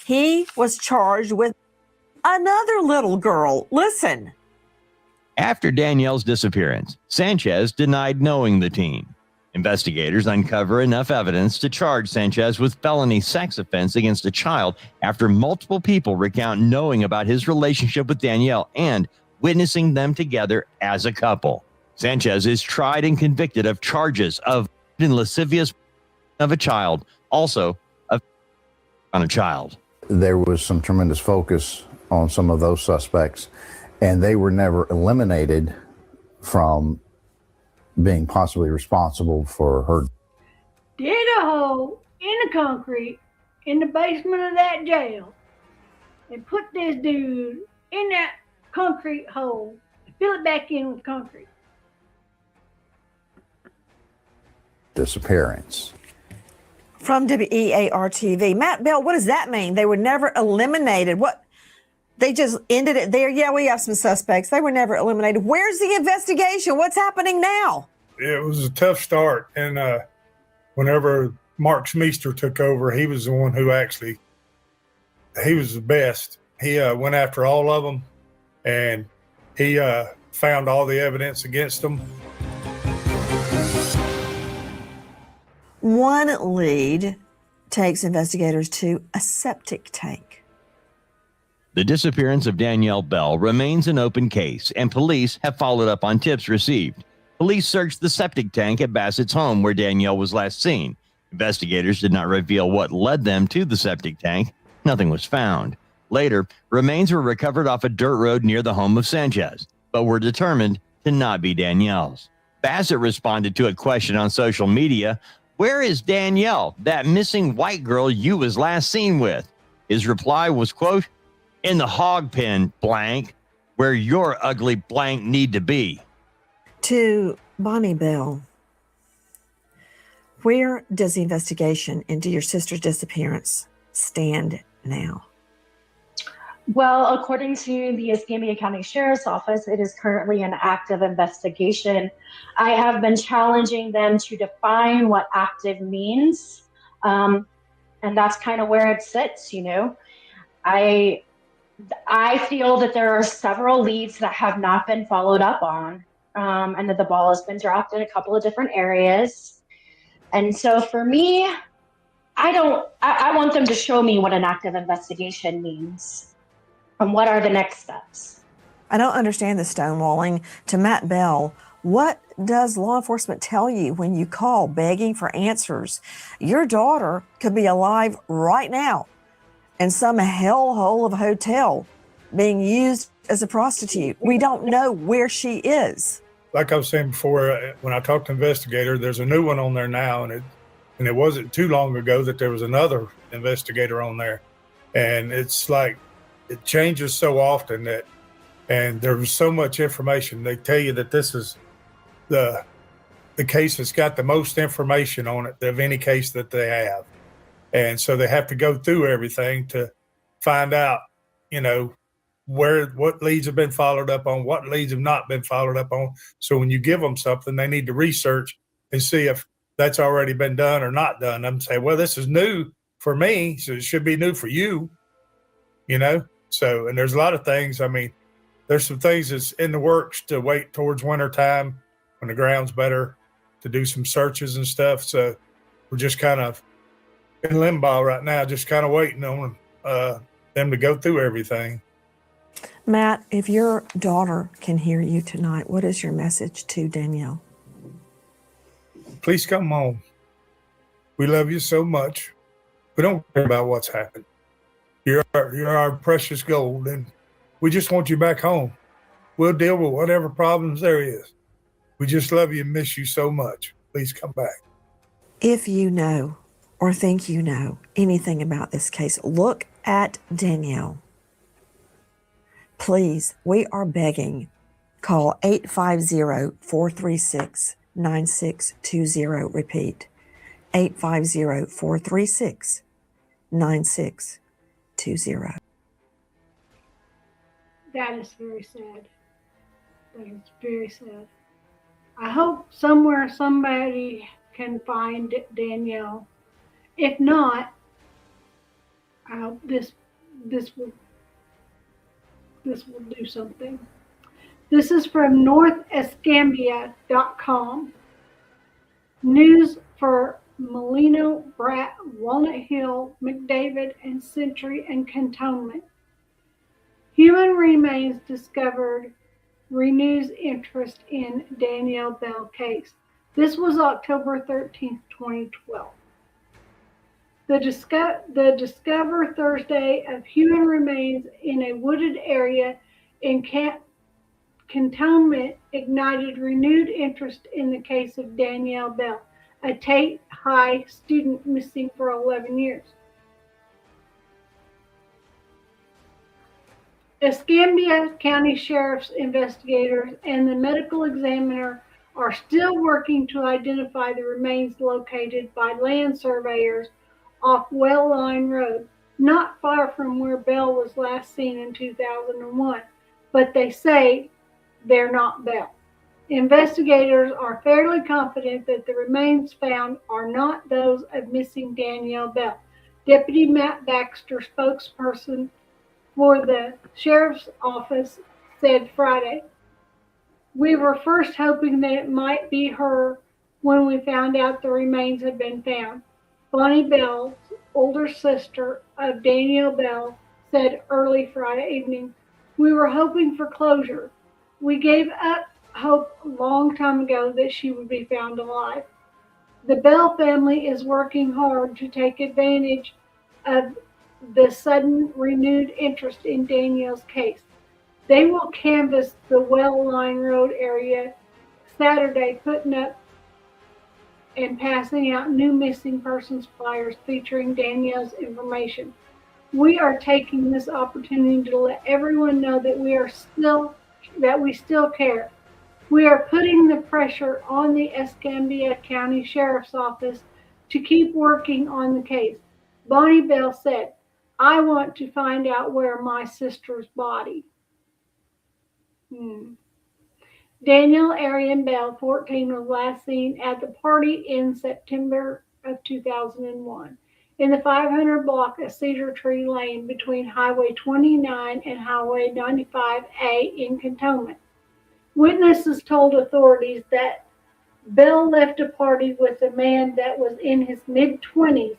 he was charged with another little girl? Listen. After Danielle's disappearance, Sanchez denied knowing the teen. Investigators uncover enough evidence to charge Sanchez with felony sex offense against a child after multiple people recount knowing about his relationship with Danielle and witnessing them together as a couple. Sanchez is tried and convicted of charges of lascivious of a child, also on a child. There was some tremendous focus on some of those suspects, and they were never eliminated from being possibly responsible for her. Dig a hole in the concrete in the basement of that jail and put this dude in that concrete hole and fill it back in with concrete. Disappearance. From WEAR-TV. Matt Bell, what does that mean? They were never eliminated. What? They just ended it there? Yeah, we have some suspects. They were never eliminated. Where's the investigation? What's happening now? It was a tough start. And whenever Mark Schmeester took over, he was the one who he was the best. He went after all of them, and he found all the evidence against them. One lead takes investigators to a septic tank. The disappearance of Danielle Bell remains an open case, and police have followed up on tips received. Police searched the septic tank at Bassett's home where Danielle was last seen. Investigators did not reveal what led them to the septic tank. Nothing was found. Later, remains were recovered off a dirt road near the home of Sanchez, but were determined to not be Danielle's. Bassett responded to a question on social media, "Where is Danielle, that missing white girl you was last seen with?" His reply was, quote, "In the hog pen, blank, where your ugly blank need to be." To Bonnie Bell, where does the investigation into your sister's disappearance stand now? Well, according to the Escambia County Sheriff's Office, it is currently an active investigation. I have been challenging them to define what active means, and that's kind of where it sits, you know. I feel that there are several leads that have not been followed up on, and that the ball has been dropped in a couple of different areas. And so for me, I want them to show me what an active investigation means and what are the next steps. I don't understand the stonewalling. To Matt Bell, what does law enforcement tell you when you call begging for answers? Your daughter could be alive right now in some hellhole of a hotel being used as a prostitute. We don't know where she is. Like I was saying before, when I talked to investigator, there's a new one on there now, and it wasn't too long ago that there was another investigator on there, and it's like it changes so often that, and there's so much information. They tell you that this is the case that's got the most information on it of any case that they have, and so they have to go through everything to find out, what leads have been followed up on, what leads have not been followed up on. So when you give them something, they need to research and see if that's already been done or not done. I'm saying, well, this is new for me, so it should be new for you, So, and there's a lot of things. I mean, there's some things that's in the works to wait towards winter time when the ground's better to do some searches and stuff. So we're just kind of in limbo right now, just kind of waiting on them to go through everything. Matt, if your daughter can hear you tonight, what is your message to Danielle? Please come home. We love you so much. We don't care about what's happened. You're our precious gold, and we just want you back home. We'll deal with whatever problems there is. We just love you and miss you so much. Please come back. If you know or think you know anything about this case, look at Danielle. Please, we are begging. Call 850-436-9620. Repeat, 850-436-9620. That is very sad. That is very sad. I hope somewhere somebody can find Danielle. If not, I hope this will do something. This is from northescambia.com. News for Molino, Brat, Walnut Hill, McDavid, and Century and Cantonment. Human remains discovered renews interest in Danielle Bell case. This was October 13th, 2012. The Discover Thursday of human remains in a wooded area in Cantonment ignited renewed interest in the case of Danielle Bell, a Tate High student missing for 11 years. Escambia County Sheriff's investigators and the medical examiner are still working to identify the remains located by land surveyors off Well Line Road, not far from where Bell was last seen in 2001, but they say they're not Bell. Investigators are fairly confident that the remains found are not those of missing Danielle Bell. Deputy Matt Baxter, spokesperson for the sheriff's office, said Friday, "We were first hoping that it might be her when we found out the remains had been found." Bonnie Bell, older sister of Danielle Bell, said early Friday evening, "We were hoping for closure. We gave up hope a long time ago that she would be found alive." The Bell family is working hard to take advantage of the sudden renewed interest in Danielle's case. They will canvass the Well Line Road area Saturday, putting up and passing out new missing persons flyers featuring Danielle's information. We are taking this opportunity to let everyone know that we still care. We are putting the pressure on the Escambia County Sheriff's Office to keep working on the case. Bonnie Bell said, "I want to find out where my sister's body." Danielle Arion Bell, 14, was last seen at the party in September of 2001 in the 500 block of Cedar Tree Lane between Highway 29 and Highway 95A in Cantonment. Witnesses told authorities that Bell left a party with a man that was in his mid-20s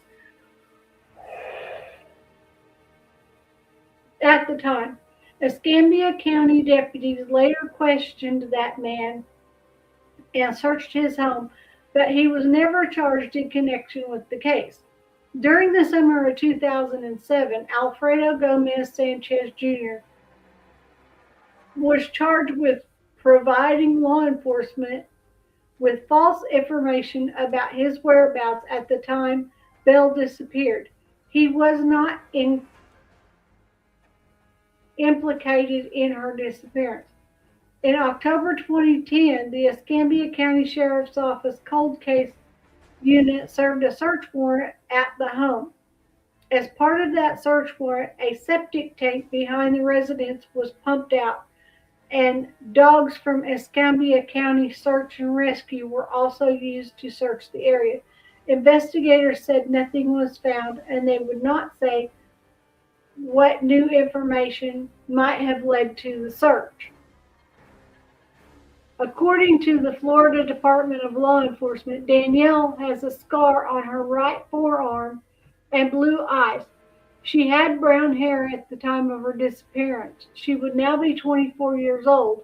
at the time. Escambia County deputies later questioned that man and searched his home, but he was never charged in connection with the case. During the summer of 2007, Alfredo Gomez Sanchez Jr. was charged with providing law enforcement with false information about his whereabouts at the time Bell disappeared. He was not implicated in her disappearance. In October 2010, the Escambia County Sheriff's Office Cold Case Unit served a search warrant at the home. As part of that search warrant, a septic tank behind the residence was pumped out, and dogs from Escambia County Search and Rescue were also used to search the area. Investigators said nothing was found, and they would not say what new information might have led to the search. According to the Florida Department of Law Enforcement, Danielle has a scar on her right forearm and blue eyes. She had brown hair at the time of her disappearance. She would now be 24 years old.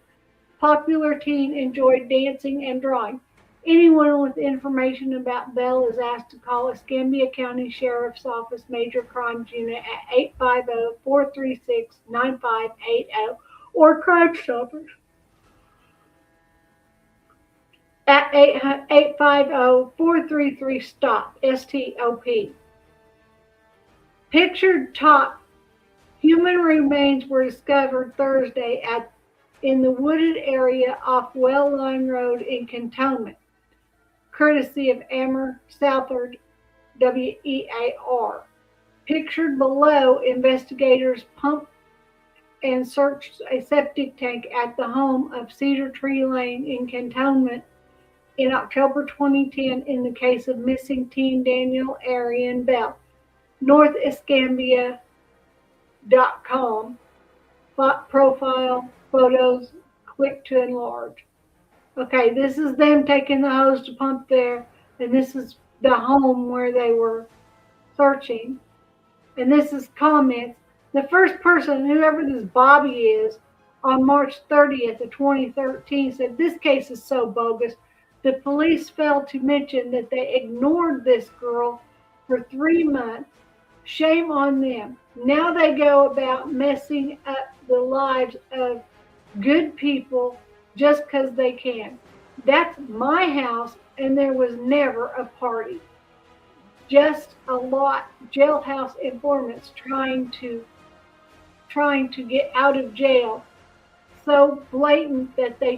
Popular teen, enjoyed dancing and drawing. Anyone with information about Bell is asked to call Escambia County Sheriff's Office Major Crimes Unit at 850-436-9580 or Crime Stoppers at 850-433-STOP, S-T-O-P. Pictured top human remains were discovered Thursday in the wooded area off Well Line Road in Cantonment, courtesy of Amber Southard, WEAR. Pictured below, investigators pumped and searched a septic tank at the home of Cedar Tree Lane in Cantonment in October 2010 in the case of missing teen Danielle Arion Bell. NorthEscambia.com profile photos, click to enlarge. Okay, this is them taking the hose to pump there, and this is the home where they were searching. And this is comments. The first person, whoever this Bobby is, on March 30th of 2013 said, "This case is so bogus. The police failed to mention that they ignored this girl for 3 months. Shame on them. Now they go about messing up the lives of good people just because they can. That's my house, and there was never a party. Just a lot jailhouse informants trying to get out of jail. So blatant that they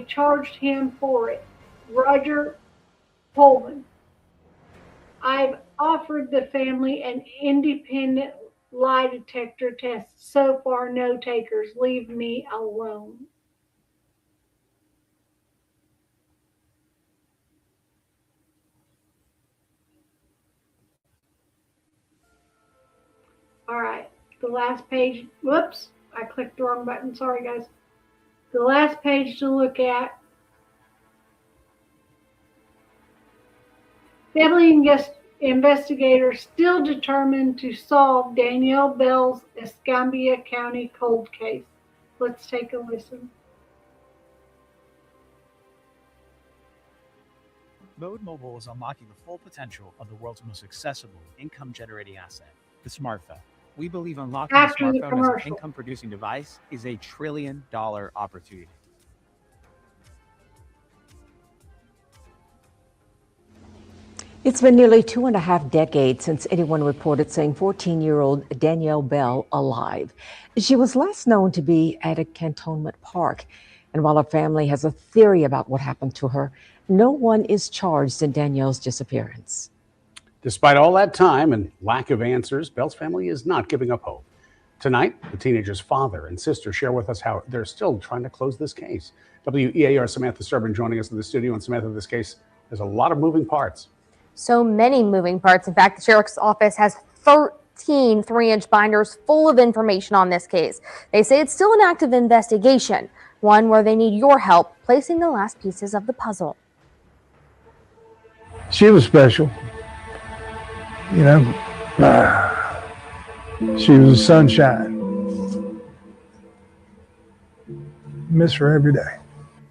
charged him for it. Roger Pullman. I've offered the family an independent lie detector test. So far, no takers. Leave me alone." All right, the last page. Whoops, I clicked the wrong button. Sorry, guys. The last page to look at. Family investigators still determined to solve Danielle Bell's Escambia County cold case. Let's take a listen. Mode Mobile is unlocking the full potential of the world's most accessible income-generating asset, the smartphone. We believe unlocking the smartphone as an income-producing device is a $1 trillion opportunity. It's been nearly 2.5 decades since anyone reported seeing 14-year-old Danielle Bell alive. She was last known to be at a Cantonment park. And while her family has a theory about what happened to her, no one is charged in Danielle's disappearance. Despite all that time and lack of answers, Bell's family is not giving up hope. Tonight, the teenager's father and sister share with us how they're still trying to close this case. WEAR Samantha Sturbin joining us in the studio. And Samantha, this case has a lot of moving parts. So many moving parts. In fact, the sheriff's office has 13 3-inch binders full of information on this case. They say it's still an active investigation, one where they need your help placing the last pieces of the puzzle. She was special. You know, she was a sunshine. miss her every day.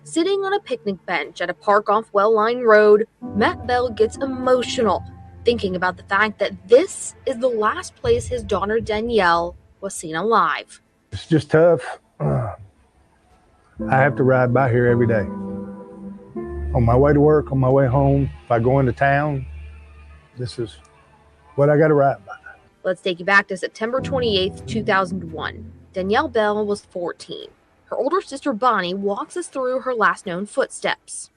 Sitting on a picnic bench at a park off Well Line Road, Matt Bell gets emotional, thinking about the fact that this is the last place his daughter Danielle was seen alive. It's just tough. I have to ride by here every day. On my way to work, on my way home, if I go into town, this is what I got to ride by. Let's take you back to September 28th, 2001. Danielle Bell was 14. Her older sister Bonnie walks us through her last known footsteps.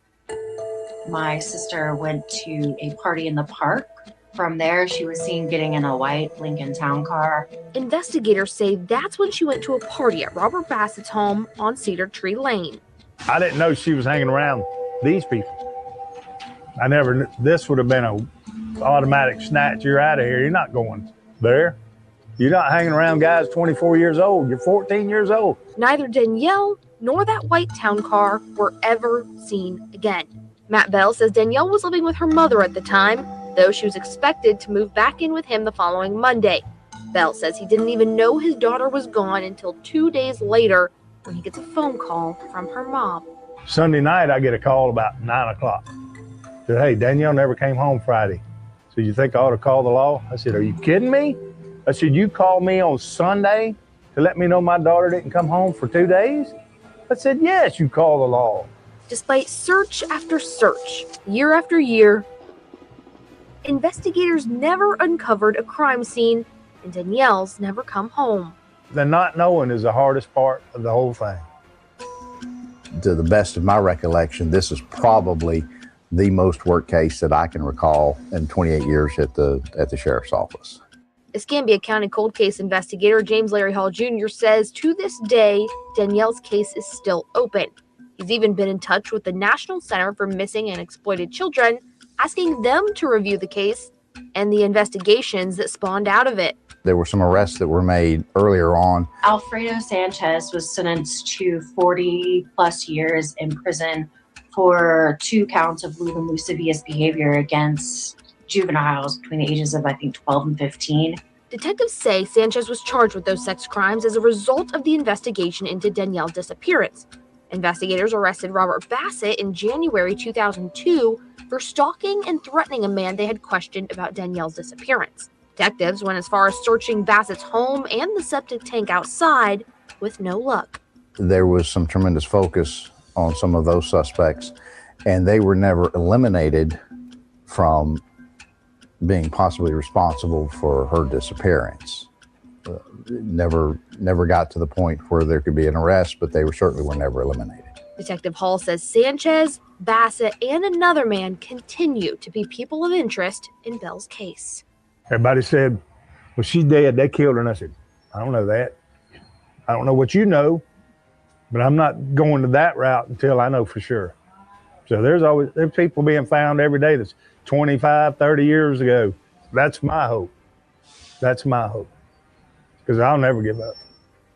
My sister went to a party in the park. From there, she was seen getting in a white Lincoln Town car. Investigators say that's when she went to a party at Robert Bassett's home on Cedar Tree Lane. I didn't know she was hanging around these people. I never knew. This would have been a automatic snatch. You're out of here. You're not going there. You're not hanging around guys 24 years old. You're 14 years old. Neither Danielle nor that white town car were ever seen again. Matt Bell says Danielle was living with her mother at the time, though she was expected to move back in with him the following Monday. Bell says he didn't even know his daughter was gone until 2 days later when he gets a phone call from her mom. Sunday night, I get a call about 9 o'clock. Said, hey, Danielle never came home Friday. So you think I ought to call the law? I said, are you kidding me? I said, you called me on Sunday to let me know my daughter didn't come home for 2 days? I said, yes, you call the law. Despite search after search, year after year, investigators never uncovered a crime scene, and Danielle's never come home. The not knowing is the hardest part of the whole thing. To the best of my recollection, this is probably the most work case that I can recall in 28 years at the sheriff's office. Escambia County cold case investigator James Larry Hall Jr. says to this day, Danielle's case is still open. He's even been in touch with the National Center for Missing and Exploited Children, asking them to review the case and the investigations that spawned out of it. There were some arrests that were made earlier on. Alfredo Sanchez was sentenced to 40 plus years in prison for 2 counts of lewd and lascivious behavior against juveniles between the ages of, I think, 12 and 15. Detectives say Sanchez was charged with those sex crimes as a result of the investigation into Danielle's disappearance. Investigators arrested Robert Bassett in January 2002 for stalking and threatening a man they had questioned about Danielle's disappearance. Detectives went as far as searching Bassett's home and the septic tank outside with no luck. There was some tremendous focus on some of those suspects, and they were never eliminated from being possibly responsible for her disappearance. Never got to the point where there could be an arrest, but they certainly were never eliminated. Detective Hall says Sanchez, Bassett, and another man continue to be people of interest in Bell's case. Everybody said, well, she's dead. They killed her. And I said, I don't know that. I don't know what you know, but I'm not going to that route until I know for sure. So there's people being found every day that's 25, 30 years ago. That's my hope. That's my hope. Because I'll never give up.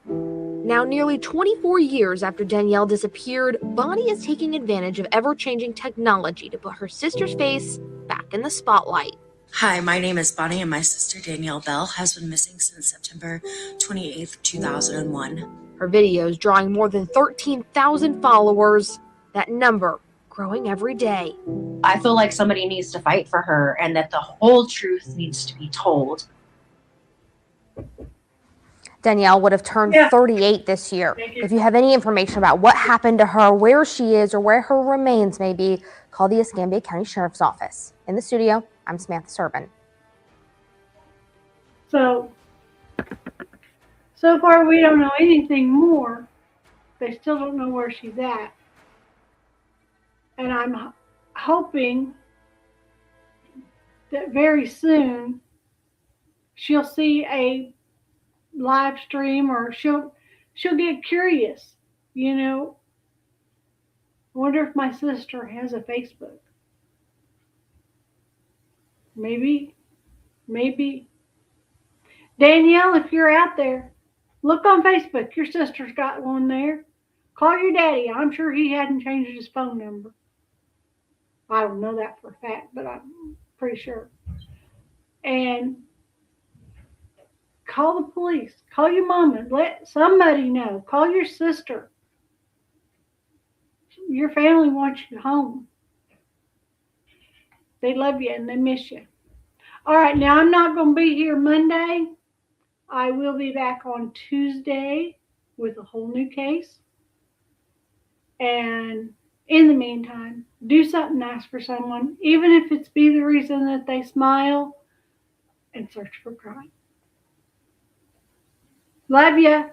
Now, nearly 24 years after Danielle disappeared, Bonnie is taking advantage of ever-changing technology to put her sister's face back in the spotlight. Hi, my name is Bonnie, and my sister Danielle Bell has been missing since September 28th, 2001. Her videos drawing more than 13,000 followers, that number growing every day. I feel like somebody needs to fight for her and that the whole truth needs to be told. Danielle would have turned 38 this year. If you have any information about what happened to her, where she is, or where her remains may be, call the Escambia County Sheriff's Office. In the studio, I'm Samantha Serban. So far we don't know anything more. They still don't know where she's at. And I'm hoping that very soon she'll see a live stream, or she'll get curious, you know. I wonder if my sister has a Facebook. Maybe. Danielle, if you're out there, look on Facebook. Your sister's got one there. Call your daddy. I'm sure he hadn't changed his phone number. I don't know that for a fact, but I'm pretty sure. And call the police. Call your mom and let somebody know. Call your sister. your family wants you home. They love you and they miss you. All right, now I'm not going to be here Monday. I will be back on Tuesday with a whole new case. And in the meantime, do something nice for someone, even if it's be the reason that they smile, and search for crime. Love ya.